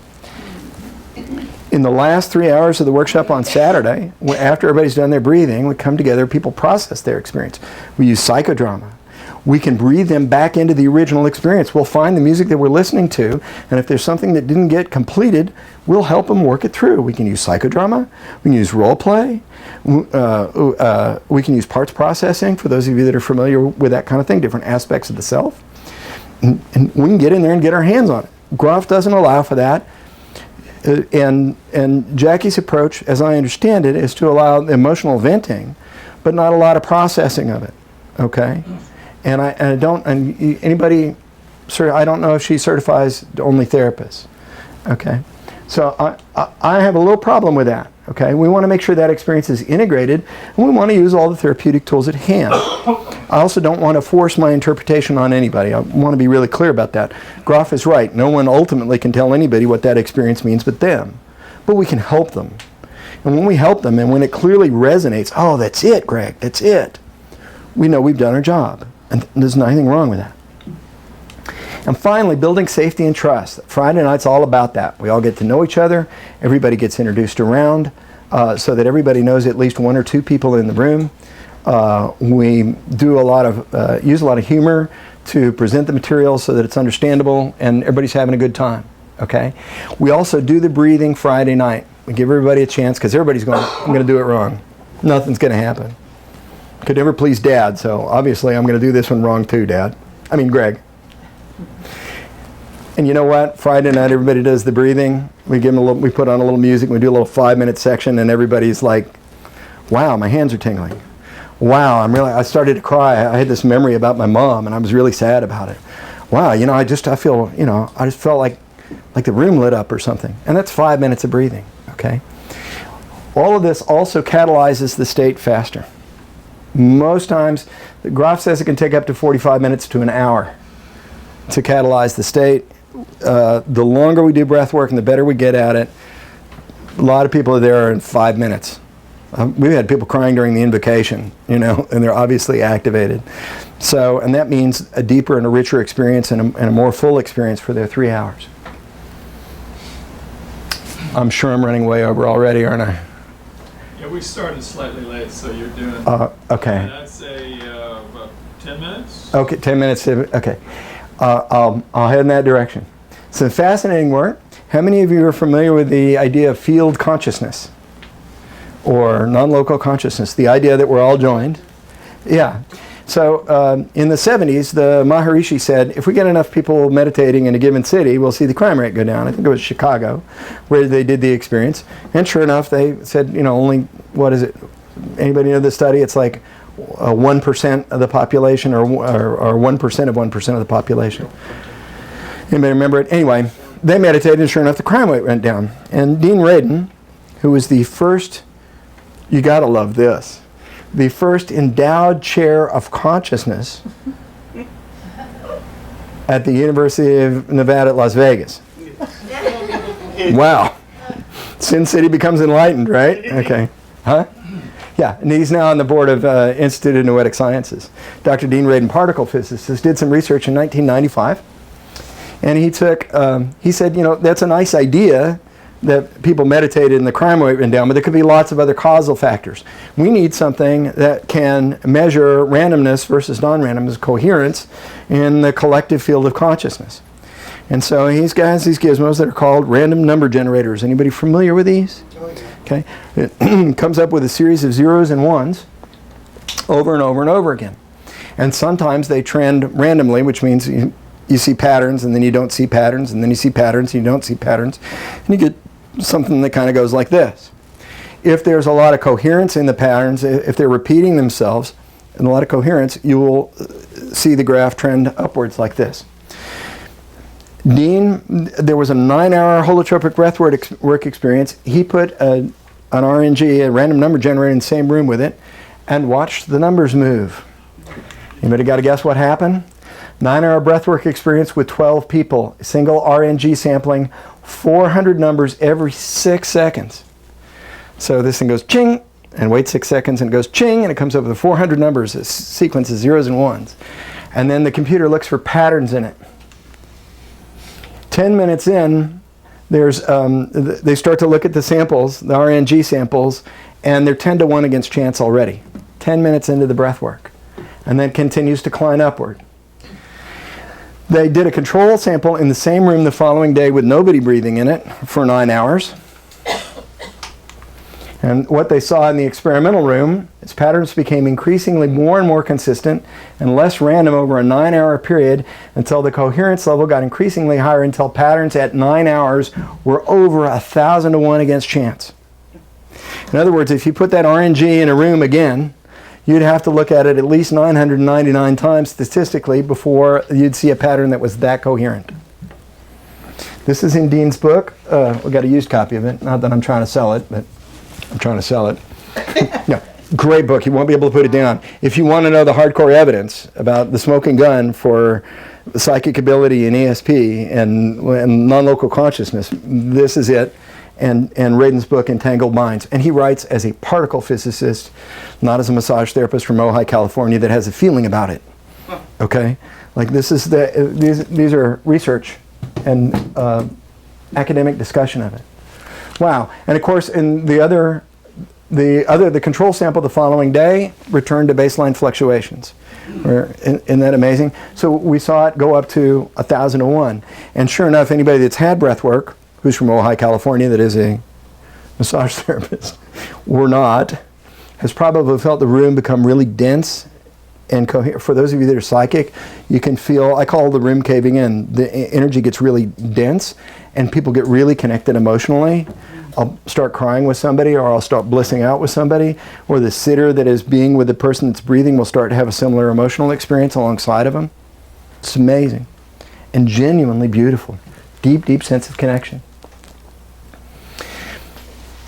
In the last 3 hours of the workshop on Saturday, after everybody's done their breathing, we come together, people process their experience. We use psychodrama. We can breathe them back into the original experience. We'll find the music that we're listening to, and if there's something that didn't get completed, we'll help them work it through. We can use psychodrama, we can use role play, we can use parts processing for those of you that are familiar with that kind of thing, different aspects of the self. And we can get in there and get our hands on it. Grof doesn't allow for that. And Jackie's approach, as I understand it, is to allow emotional venting, but not a lot of processing of it. Okay? And I don't, and anybody, I don't know if she certifies only therapists. Okay? So I have a little problem with that. Okay? We want to make sure that experience is integrated, and we want to use all the therapeutic tools at hand. I also don't want to force my interpretation on anybody. I want to be really clear about that. Grof is right. No one ultimately can tell anybody what that experience means but them. But we can help them. And when we help them, and when it clearly resonates, oh, that's it, Gregg, that's it, we know we've done our job. And there's nothing wrong with that. And finally, building safety and trust. Friday night's all about that. We all get to know each other. Everybody gets introduced around so that everybody knows at least one or two people in the room. We do use a lot of humor to present the material so that it's understandable and everybody's having a good time. Okay? We also do the breathing Friday night. We give everybody a chance because everybody's going, I'm going to do it wrong. Nothing's going to happen. Could never please Dad, so obviously I'm going to do this one wrong too, Gregg. And you know what? Friday night everybody does the breathing. We put on a little music, we do a little 5-minute section, and everybody's like, wow, my hands are tingling. Wow, I started to cry. I had this memory about my mom, and I was really sad about it. Wow, I just felt like the room lit up or something. And that's 5 minutes of breathing, okay? All of this also catalyzes the state faster. Most times, Grof says it can take up to 45 minutes to an hour to catalyze the state. The longer we do breath work and the better we get at it, a lot of people are there in 5 minutes. We've had people crying during the invocation, and they're obviously activated. So, and that means a deeper and a richer experience and a more full experience for their 3 hours. I'm sure I'm running way over already, aren't I? Yeah, we started slightly late, so you're doing, okay. I'd say about 10 minutes? Okay, 10 minutes, okay. I'll head in that direction. So fascinating work. How many of you are familiar with the idea of field consciousness? Or non-local consciousness, the idea that we're all joined? Yeah. So in the 70s, the Maharishi said, if we get enough people meditating in a given city, we'll see the crime rate go down. I think it was Chicago, where they did the experience. And sure enough, they said, only, what is it? Anybody know the study? It's like 1% of the population or 1% of 1% of the population. Anybody remember it? Anyway, they meditated, and sure enough, the crime rate went down. And Dean Radin, who was the first, you gotta love this, the first endowed chair of consciousness at the University of Nevada at Las Vegas. Wow. Sin City becomes enlightened, right? Okay. Huh? Yeah, and he's now on the board of Institute of Noetic Sciences. Dr. Dean Radin, particle physicist, did some research in 1995. And he said, that's a nice idea that people meditated and the crime rate went down, but there could be lots of other causal factors. We need something that can measure randomness versus non-randomness, coherence in the collective field of consciousness. And so he's got these gizmos that are called random number generators. Anybody familiar with these? Oh, yeah. Okay. It comes up with a series of zeros and ones over and over and over again. And sometimes they trend randomly, which means you see patterns and then you don't see patterns, and then you see patterns and you don't see patterns. And you get something that kind of goes like this. If there's a lot of coherence in the patterns, if they're repeating themselves and a lot of coherence, you will see the graph trend upwards like this. Dean, there was a 9-hour holotropic breathwork experience. He put an RNG, a random number generator, in the same room with it and watched the numbers move. Anybody got to guess what happened? 9-hour breathwork experience with 12 people, single RNG sampling, 400 numbers every 6 seconds. So this thing goes ching, and wait 6 seconds, and it goes ching, and it comes up with 400 numbers, a sequence of zeros and ones. And then the computer looks for patterns in it. 10 minutes in, they start to look at the samples, the RNG samples, and they're 10 to 1 against chance already. 10 minutes into the breath work. and then continues to climb upward. They did a control sample in the same room the following day with nobody breathing in it for 9 hours. And what they saw in the experimental room is patterns became increasingly more and more consistent and less random over a 9-hour period until the coherence level got increasingly higher until patterns at 9 hours were over 1,000 to 1 against chance. In other words, if you put that RNG in a room again, you'd have to look at it at least 999 times statistically before you'd see a pattern that was that coherent. This is in Dean's book. We got a used copy of it. Not that I'm trying to sell it, but I'm trying to sell it. No, great book. You won't be able to put it down. If you want to know the hardcore evidence about the smoking gun for psychic ability in ESP and non-local consciousness, this is it. And Radin's book, Entangled Minds. And he writes as a particle physicist, not as a massage therapist from Ojai, California, that has a feeling about it. Okay? Like this is these are research and academic discussion of it. Wow. And of course, in the control sample the following day returned to baseline fluctuations. Isn't that amazing? So we saw it go up to 1,000 to 1. And sure enough, anybody that's had breath work, who's from Ojai, California, that is a massage therapist, or not, has probably felt the room become really dense and coherent. For those of you that are psychic, you can feel, I call the room caving in. The energy gets really dense and people get really connected emotionally. I'll start crying with somebody, or I'll start blissing out with somebody, or the sitter that is being with the person that's breathing will start to have a similar emotional experience alongside of them. It's amazing and genuinely beautiful. Deep, deep sense of connection.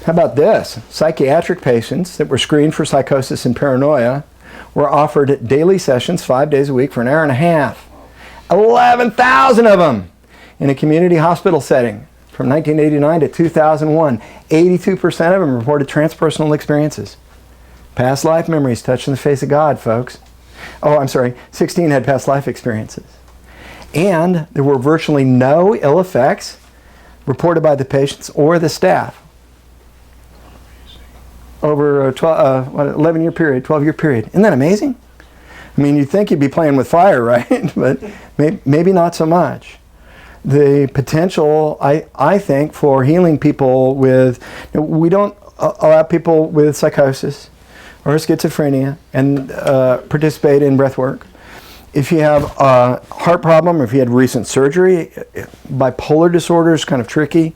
How about this? Psychiatric patients that were screened for psychosis and paranoia were offered daily sessions 5 days a week for an hour and a half. 11,000 of them in a community hospital setting from 1989 to 2001. 82% of them reported transpersonal experiences. Past life memories touching the face of God, folks. Oh, I'm sorry, 16 had past life experiences. And there were virtually no ill effects reported by the patients or the staff over a 11-year period, 12-year period. Isn't that amazing? I mean, you'd think you'd be playing with fire, right? But maybe not so much. The potential, I think, for healing people with, we don't allow people with psychosis or schizophrenia and participate in breath work. If you have a heart problem, or if you had recent surgery, bipolar disorder is kind of tricky.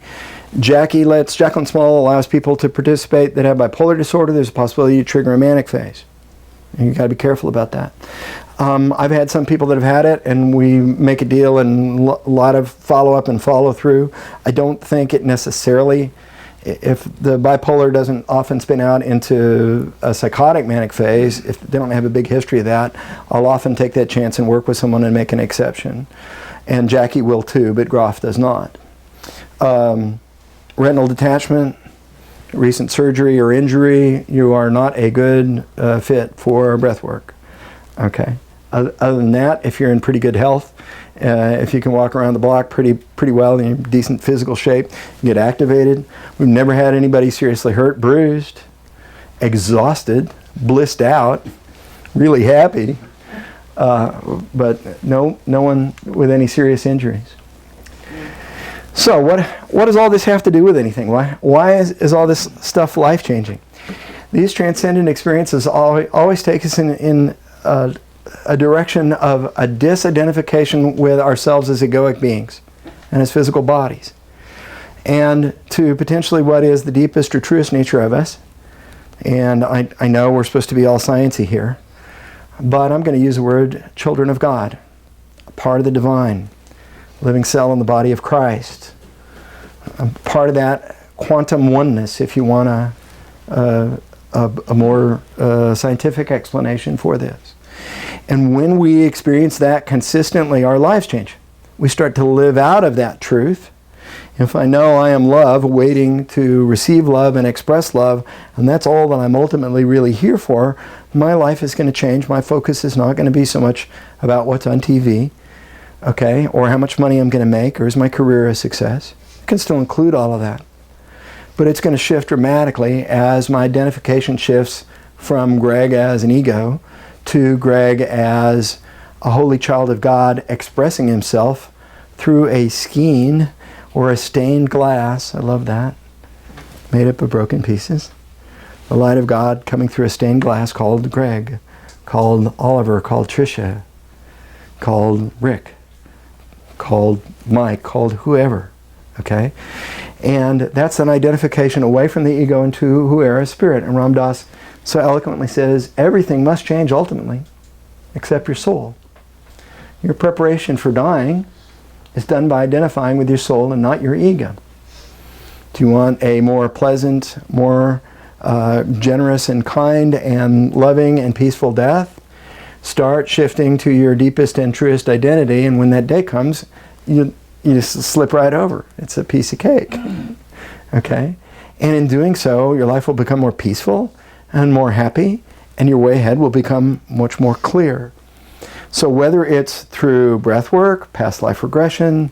Jacqueline Small allows people to participate that have bipolar disorder. There's a possibility you trigger a manic phase. And you've got to be careful about that. I've had some people that have had it, and we make a deal and a lot of follow-up and follow-through. I don't think it necessarily, if the bipolar doesn't often spin out into a psychotic manic phase, if they don't have a big history of that, I'll often take that chance and work with someone and make an exception. And Jackie will too, but Grof does not. Retinal detachment, recent surgery or injury, you are not a good fit for breath work. Okay. Other than that, if you're in pretty good health, if you can walk around the block pretty well, in decent physical shape, get activated. We've never had anybody seriously hurt, bruised, exhausted, blissed out, really happy, but no one with any serious injuries. So what does all this have to do with anything? Why is all this stuff life-changing? These transcendent experiences always take us in a direction of a disidentification with ourselves as egoic beings and as physical bodies, and to potentially what is the deepest or truest nature of us. And I know we're supposed to be all sciencey here, but I'm going to use the word children of God, a part of the divine, living cell in the body of Christ, a part of that quantum oneness, if you want a more scientific explanation for this. And when we experience that consistently, our lives change. We start to live out of that truth. If I know I am love, waiting to receive love and express love, and that's all that I'm ultimately really here for, my life is going to change. My focus is not going to be so much about what's on TV, okay, or how much money I'm going to make, or is my career a success. It can still include all of that. But it's going to shift dramatically as my identification shifts from Gregg as an ego to Gregg as a holy child of God expressing himself through a skein or a stained glass. I love that. Made up of broken pieces. The light of God coming through a stained glass called Gregg, called Oliver, called Tricia, called Rick, called Mike, called whoever. Okay? And that's an identification away from the ego into who are a spirit. And Ram Dass so eloquently says, everything must change ultimately, except your soul. Your preparation for dying is done by identifying with your soul and not your ego. Do you want a more pleasant, more generous and kind and loving and peaceful death? Start shifting to your deepest and truest identity, and when that day comes, you just slip right over. It's a piece of cake. Okay? And in doing so, your life will become more peaceful and more happy, and your way ahead will become much more clear. So whether it's through breath work, past life regression,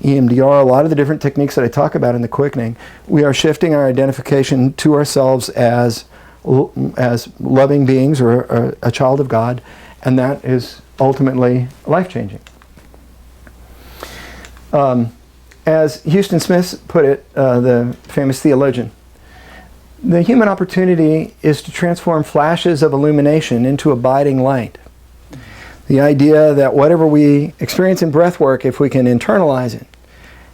EMDR, a lot of the different techniques that I talk about in the quickening, we are shifting our identification to ourselves as loving beings or a child of God, and that is ultimately life-changing. As Houston Smith put it, the famous theologian, the human opportunity is to transform flashes of illumination into abiding light. The idea that whatever we experience in breath work, if we can internalize it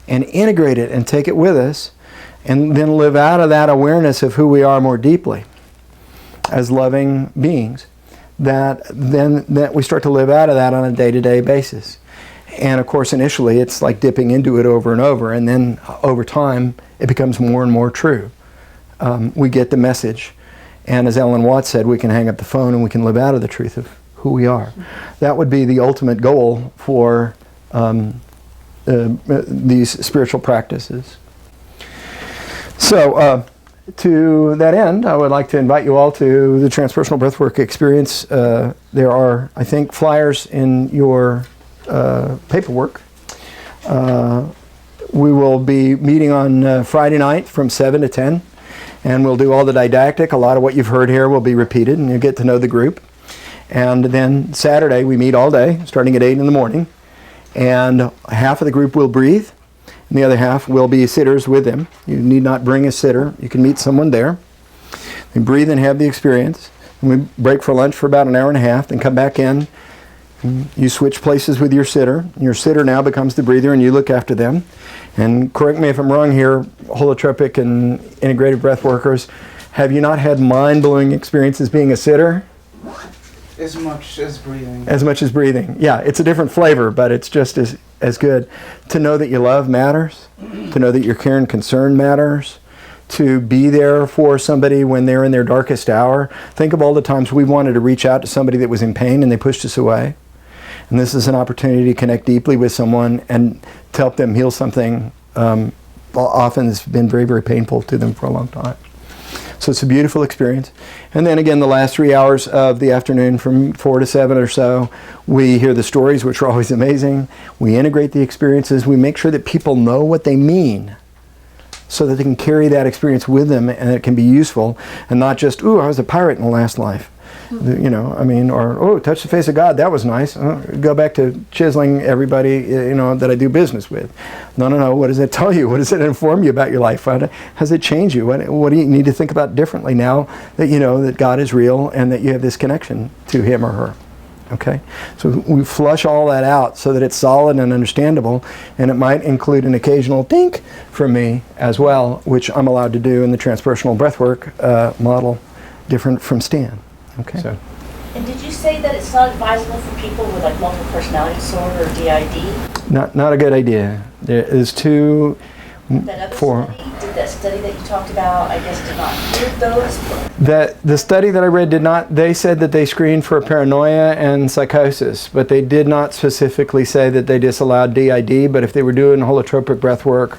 and integrate it and take it with us, and then live out of that awareness of who we are more deeply as loving beings, that we start to live out of that on a day-to-day basis. And of course, initially, it's like dipping into it over and over, and then over time, it becomes more and more true. We get the message. And as Ellen Watts said, we can hang up the phone and we can live out of the truth of who we are. That would be the ultimate goal for these spiritual practices. So, to that end, I would like to invite you all to the Transpersonal Breathwork experience. There are, I think, flyers in your paperwork. We will be meeting on Friday night from 7 to 10, and we'll do all the didactic. A lot of what you've heard here will be repeated, and you'll get to know the group. And then Saturday, we meet all day, starting at 8 in the morning, and half of the group will breathe, and the other half will be sitters with them. You need not bring a sitter. You can meet someone there. They breathe and have the experience. And we break for lunch for about an hour and a half, then come back in. You switch places with your sitter. Your sitter now becomes the breather, and you look after them. And correct me if I'm wrong here, holotropic and integrated breath workers, have you not had mind-blowing experiences being a sitter? As much as breathing. As much as breathing. Yeah, it's a different flavor, but it's just as good. To know that you love matters. To know that your care and concern matters. To be there for somebody when they're in their darkest hour. Think of all the times we wanted to reach out to somebody that was in pain and they pushed us away. And this is an opportunity to connect deeply with someone and to help them heal something often has been very, very painful to them for a long time. So it's a beautiful experience. And then again, the last 3 hours of the afternoon from 4 to 7 or so, we hear the stories, which are always amazing. We integrate the experiences. We make sure that people know what they mean so that they can carry that experience with them and it can be useful and not just, ooh, I was a pirate in the last life. You know, I mean, or, oh, touch the face of God, that was nice. Go back to chiseling everybody, you know, that I do business with. No, what does it tell you? What does it inform you about your life? How does it change you? What do you need to think about differently now that you know that God is real and that you have this connection to Him or her? Okay? So we flush all that out so that it's solid and understandable, and it might include an occasional dink from me as well, which I'm allowed to do in the Transpersonal Breathwork model, different from Stan. Okay. So. And did you say that it's not advisable for people with like multiple personality disorder or DID? Not a good idea. There is two. That other study, did that study that you talked about, I guess, did not include those? The study that I read did not. They said that they screened for paranoia and psychosis, but they did not specifically say that they disallowed DID. But if they were doing holotropic breath work,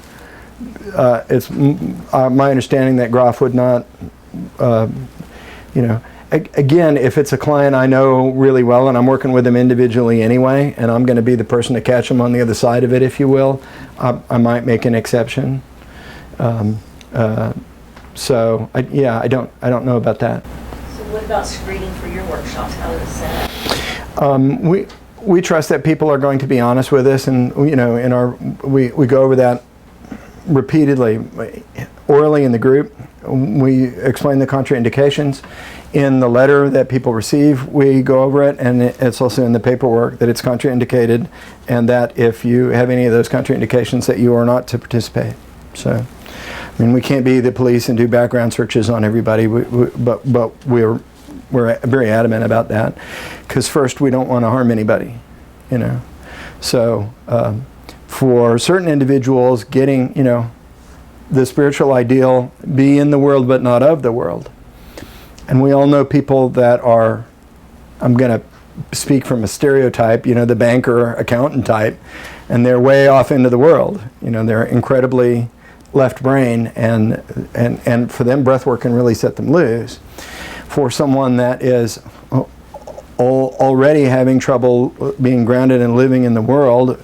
it's my understanding that Grof would not, you know. Again, if it's a client I know really well and I'm working with them individually anyway, and I'm going to be the person to catch them on the other side of it, if you will, I might make an exception. So I don't know about that. So What about screening for your workshops? How is that? We trust that people are going to be honest with us, and we go over that repeatedly, orally in the group. We explain the contraindications in the letter that people receive. We go over it, and it's also in the paperwork that it's contraindicated, and that if you have any of those contraindications, that you are not to participate. So, I mean, we can't be the police and do background searches on everybody, but we're very adamant about that, because first, we don't want to harm anybody, So, for certain individuals, getting, the spiritual ideal, be in the world but not of the world. And we all know people that are, I'm going to speak from a stereotype, the banker, accountant type, and they're way off into the world. They're incredibly left brain, and for them, breathwork can really set them loose. For someone that is already having trouble being grounded and living in the world,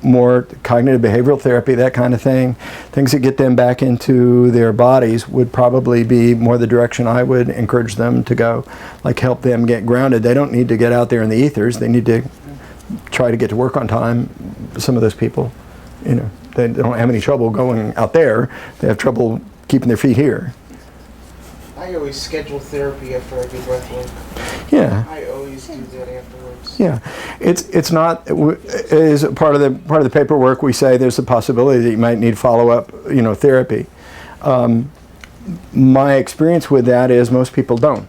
more cognitive behavioral therapy, that kind of thing, things that get them back into their bodies would probably be more the direction I would encourage them to go, like help them get grounded. They don't need to get out there in the ethers. They need to try to get to work on time. Some of those people, they don't have any trouble going out there. They have trouble keeping their feet here. I always schedule therapy after I do breath work. Yeah. I always do that afterwards. Yeah, it's not, as part of the paperwork, we say there's a possibility that you might need follow-up therapy. My experience with that is most people don't.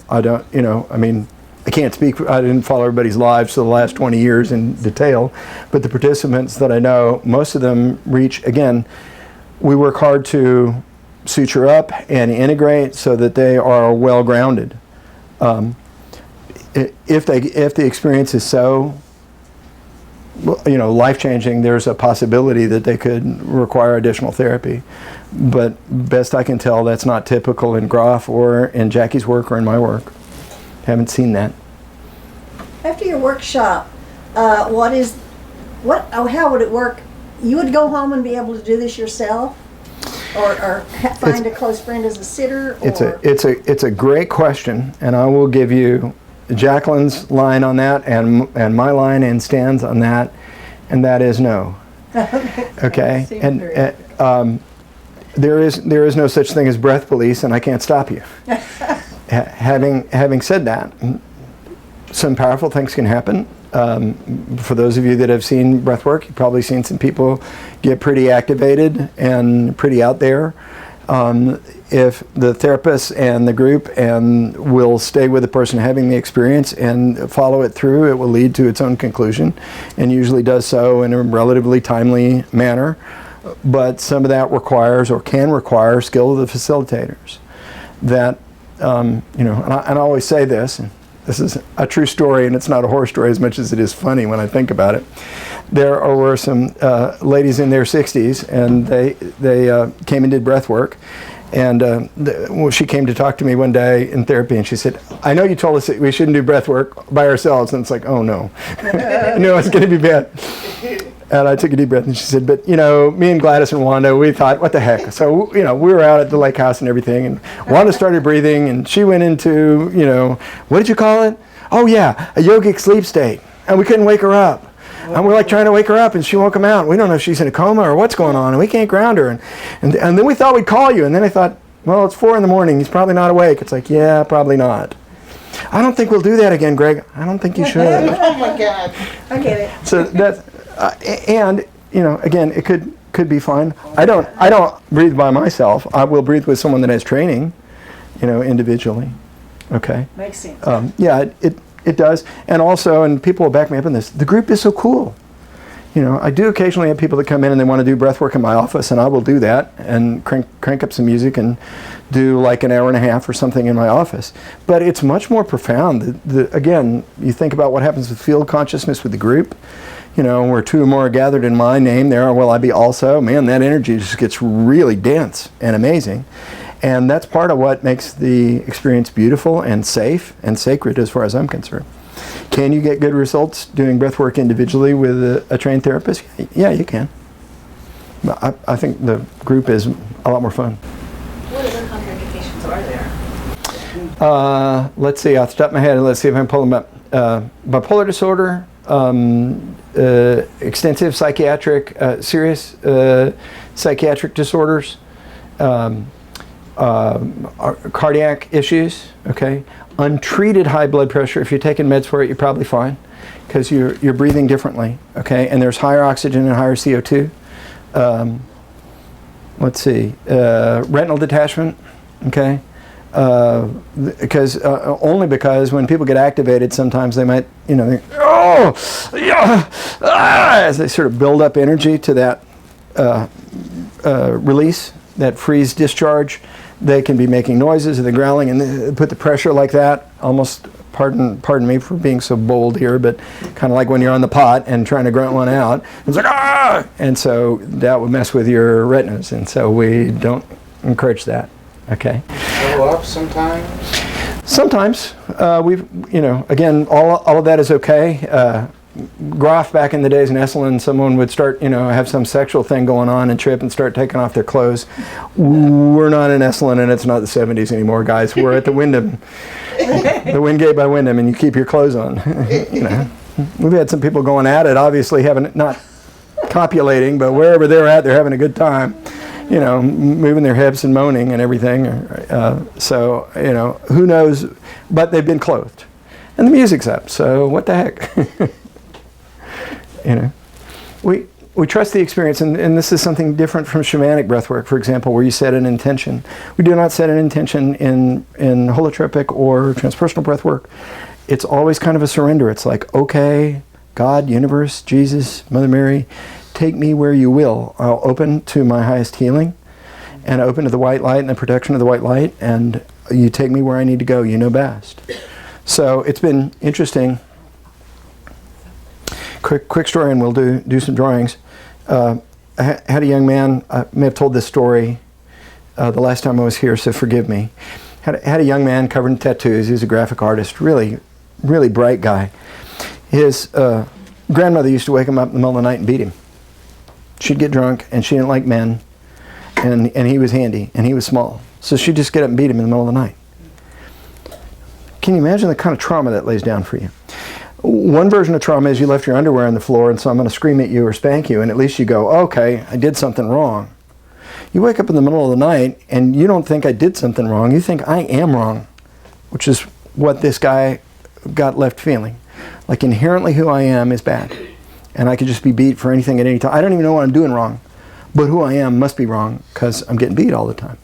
I don't, I can't speak, I didn't follow everybody's lives for the last 20 years in detail, but the participants that I know, most of them reach, again, we work hard to suture up and integrate so that they are well grounded. If the experience is so life-changing, there's a possibility that they could require additional therapy. But best I can tell, that's not typical in Grof or in Jackie's work or in my work. Haven't seen that. After your workshop, how would it work? You would go home and be able to do this yourself? Or find a close friend as a sitter? Or? It's a great question, and I will give you Jacqueline's line on that and my line and Stan's on that, and that is no. Okay, and there is no such thing as breath police, and I can't stop you. Having said that, some powerful things can happen. For those of you that have seen breathwork, you've probably seen some people get pretty activated and pretty out there. If the therapist and the group will stay with the person having the experience and follow it through, it will lead to its own conclusion, and usually does so in a relatively timely manner. But some of that requires or can require skill of the facilitators. That and I always say this. This is a true story, and it's not a horror story as much as it is funny when I think about it. There were some ladies in their 60s, and they came and did breath work. And she came to talk to me one day in therapy, and she said, I know you told us that we shouldn't do breath work by ourselves. And it's like, oh no. No, it's going to be bad. And I took a deep breath, and she said, but me and Gladys and Wanda, we thought, what the heck? So, we were out at the lake house and everything, and Wanda started breathing, and she went into, what did you call it? Oh yeah, a yogic sleep state. And we couldn't wake her up. And we're like trying to wake her up, and she won't come out. We don't know if she's in a coma or what's going on, and we can't ground her. And then we thought we'd call you, and then I thought, well, it's 4 a.m. He's probably not awake. It's like, yeah, probably not. I don't think we'll do that again, Greg. I don't think you should. Oh my God. I get it. So that's, and again, it could be fine. I don't breathe by myself. I will breathe with someone that has training, individually. Okay. Makes sense. Yeah, it does. And also, and people will back me up on this, the group is so cool. I do occasionally have people that come in and they want to do breath work in my office, and I will do that and crank up some music and do like an hour and a half or something in my office. But it's much more profound. Again, you think about what happens with field consciousness with the group, where 2 or more are gathered in my name, there will I be also. Man, that energy just gets really dense and amazing. And that's part of what makes the experience beautiful and safe and sacred as far as I'm concerned. Can you get good results doing breath work individually with a trained therapist? Yeah, you can. But I think the group is a lot more fun. What other contraindications are Let's see, off the top of my head, let's see if I can pull them up. Bipolar disorder, extensive psychiatric, serious psychiatric disorders, cardiac issues, okay? Untreated high blood pressure, if you're taking meds for it, you're probably fine because you're breathing differently, okay? And there's higher oxygen and higher CO2. Let's see, retinal detachment, okay? Only because when people get activated, sometimes they might, as they sort of build up energy to that release, that freeze discharge, they can be making noises and the growling and put the pressure like that, almost, pardon me for being so bold here, but kind of like when you're on the pot and trying to grunt one out, it's like, ah! And so that would mess with your retinas, and so we don't encourage that, okay? Show up sometimes? Sometimes. Again, all of that is okay. Grof, back in the days in Esalen, someone would start, have some sexual thing going on and trip and start taking off their clothes. We're not in Esalen, and it's not the 70s anymore, guys. We're at the Wyndham, the Wingate by Wyndham, and you keep your clothes on. We've had some people going at it, obviously not copulating, but wherever they're at, they're having a good time. Moving their hips and moaning and everything. Who knows? But they've been clothed. And the music's up, so what the heck? We trust the experience, and this is something different from shamanic breathwork, for example, where you set an intention. We do not set an intention in holotropic or transpersonal breathwork. It's always kind of a surrender. It's like, okay, God, universe, Jesus, Mother Mary, take me where you will. I'll open to my highest healing and open to the white light and the protection of the white light, and you take me where I need to go. You know best. So it's been interesting. Quick story, and we'll do some drawings. I had a young man, I may have told this story the last time I was here, so forgive me. Had a young man covered in tattoos. He was a graphic artist, really, really bright guy. His grandmother used to wake him up in the middle of the night and beat him. She'd get drunk, and she didn't like men, and he was handy, and he was small. So she'd just get up and beat him in the middle of the night. Can you imagine the kind of trauma that lays down for you? One version of trauma is you left your underwear on the floor, and so I'm going to scream at you or spank you, and at least you go, okay, I did something wrong. You wake up in the middle of the night, and you don't think I did something wrong. You think I am wrong, which is what this guy got left feeling. Like inherently who I am is bad, and I could just be beat for anything at any time. I don't even know what I'm doing wrong, but who I am must be wrong because I'm getting beat all the time.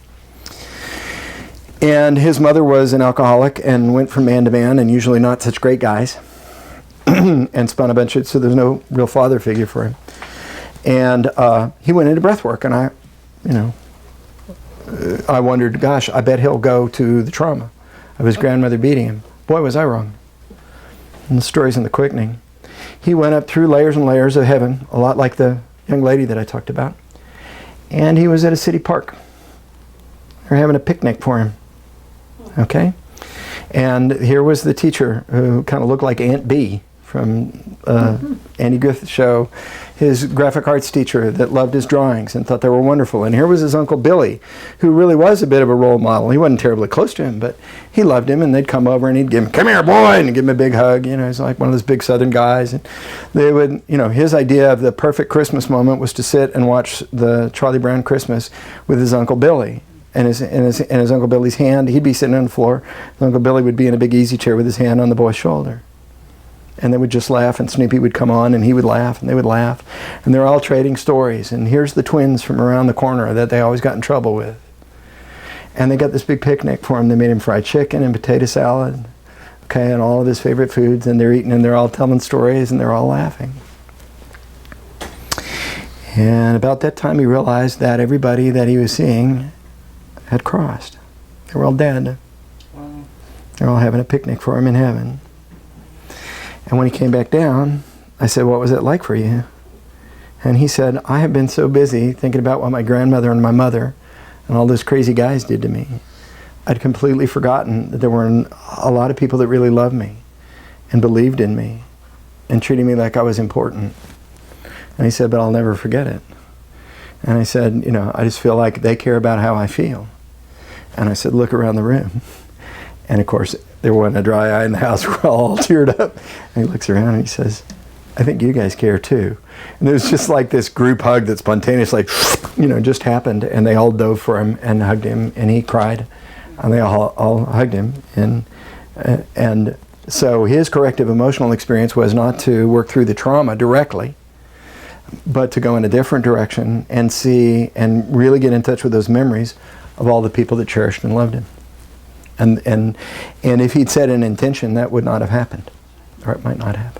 And his mother was an alcoholic and went from man to man, and usually not such great guys, and spun a bunch of, so there's no real father figure for him. And he went into breathwork, and I wondered, gosh, I bet he'll go to the trauma of his grandmother beating him. Boy, was I wrong. And the story's in the quickening. He went up through layers and layers of heaven, a lot like the young lady that I talked about. And he was at a city park. They're having a picnic for him. Okay? And here was the teacher who kind of looked like Aunt Bee from Andy Griffith's show, his graphic arts teacher that loved his drawings and thought they were wonderful. And here was his Uncle Billy, who really was a bit of a role model. He wasn't terribly close to him, but he loved him, and they'd come over and he'd give him, come here, boy, and he'd give him a big hug. He's like one of those big Southern guys. And they would, his idea of the perfect Christmas moment was to sit and watch the Charlie Brown Christmas with his Uncle Billy. And his Uncle Billy's hand, he'd be sitting on the floor. His Uncle Billy would be in a big easy chair with his hand on the boy's shoulder. And they would just laugh, and Snoopy would come on, and he would laugh, and they would laugh. And they're all trading stories. And here's the twins from around the corner that they always got in trouble with. And they got this big picnic for him. They made him fried chicken and potato salad, okay, and all of his favorite foods. And they're eating, and they're all telling stories, and they're all laughing. And about that time, he realized that everybody that he was seeing had crossed. They were all dead. Wow. They're all having a picnic for him in heaven. And when he came back down, I said, what was it like for you? And he said, I have been so busy thinking about what my grandmother and my mother and all those crazy guys did to me. I'd completely forgotten that there were a lot of people that really loved me and believed in me and treated me like I was important. And he said, but I'll never forget it. And I said, I just feel like they care about how I feel. And I said, look around the room. And of course, there wasn't a dry eye in the house. We're all teared up. And he looks around and he says, I think you guys care too. And it was just like this group hug that spontaneously, just happened. And they all dove for him and hugged him, and he cried. And they all hugged him. And so his corrective emotional experience was not to work through the trauma directly, but to go in a different direction and see and really get in touch with those memories of all the people that cherished and loved him. And if he'd set an intention, that would not have happened, or it might not have.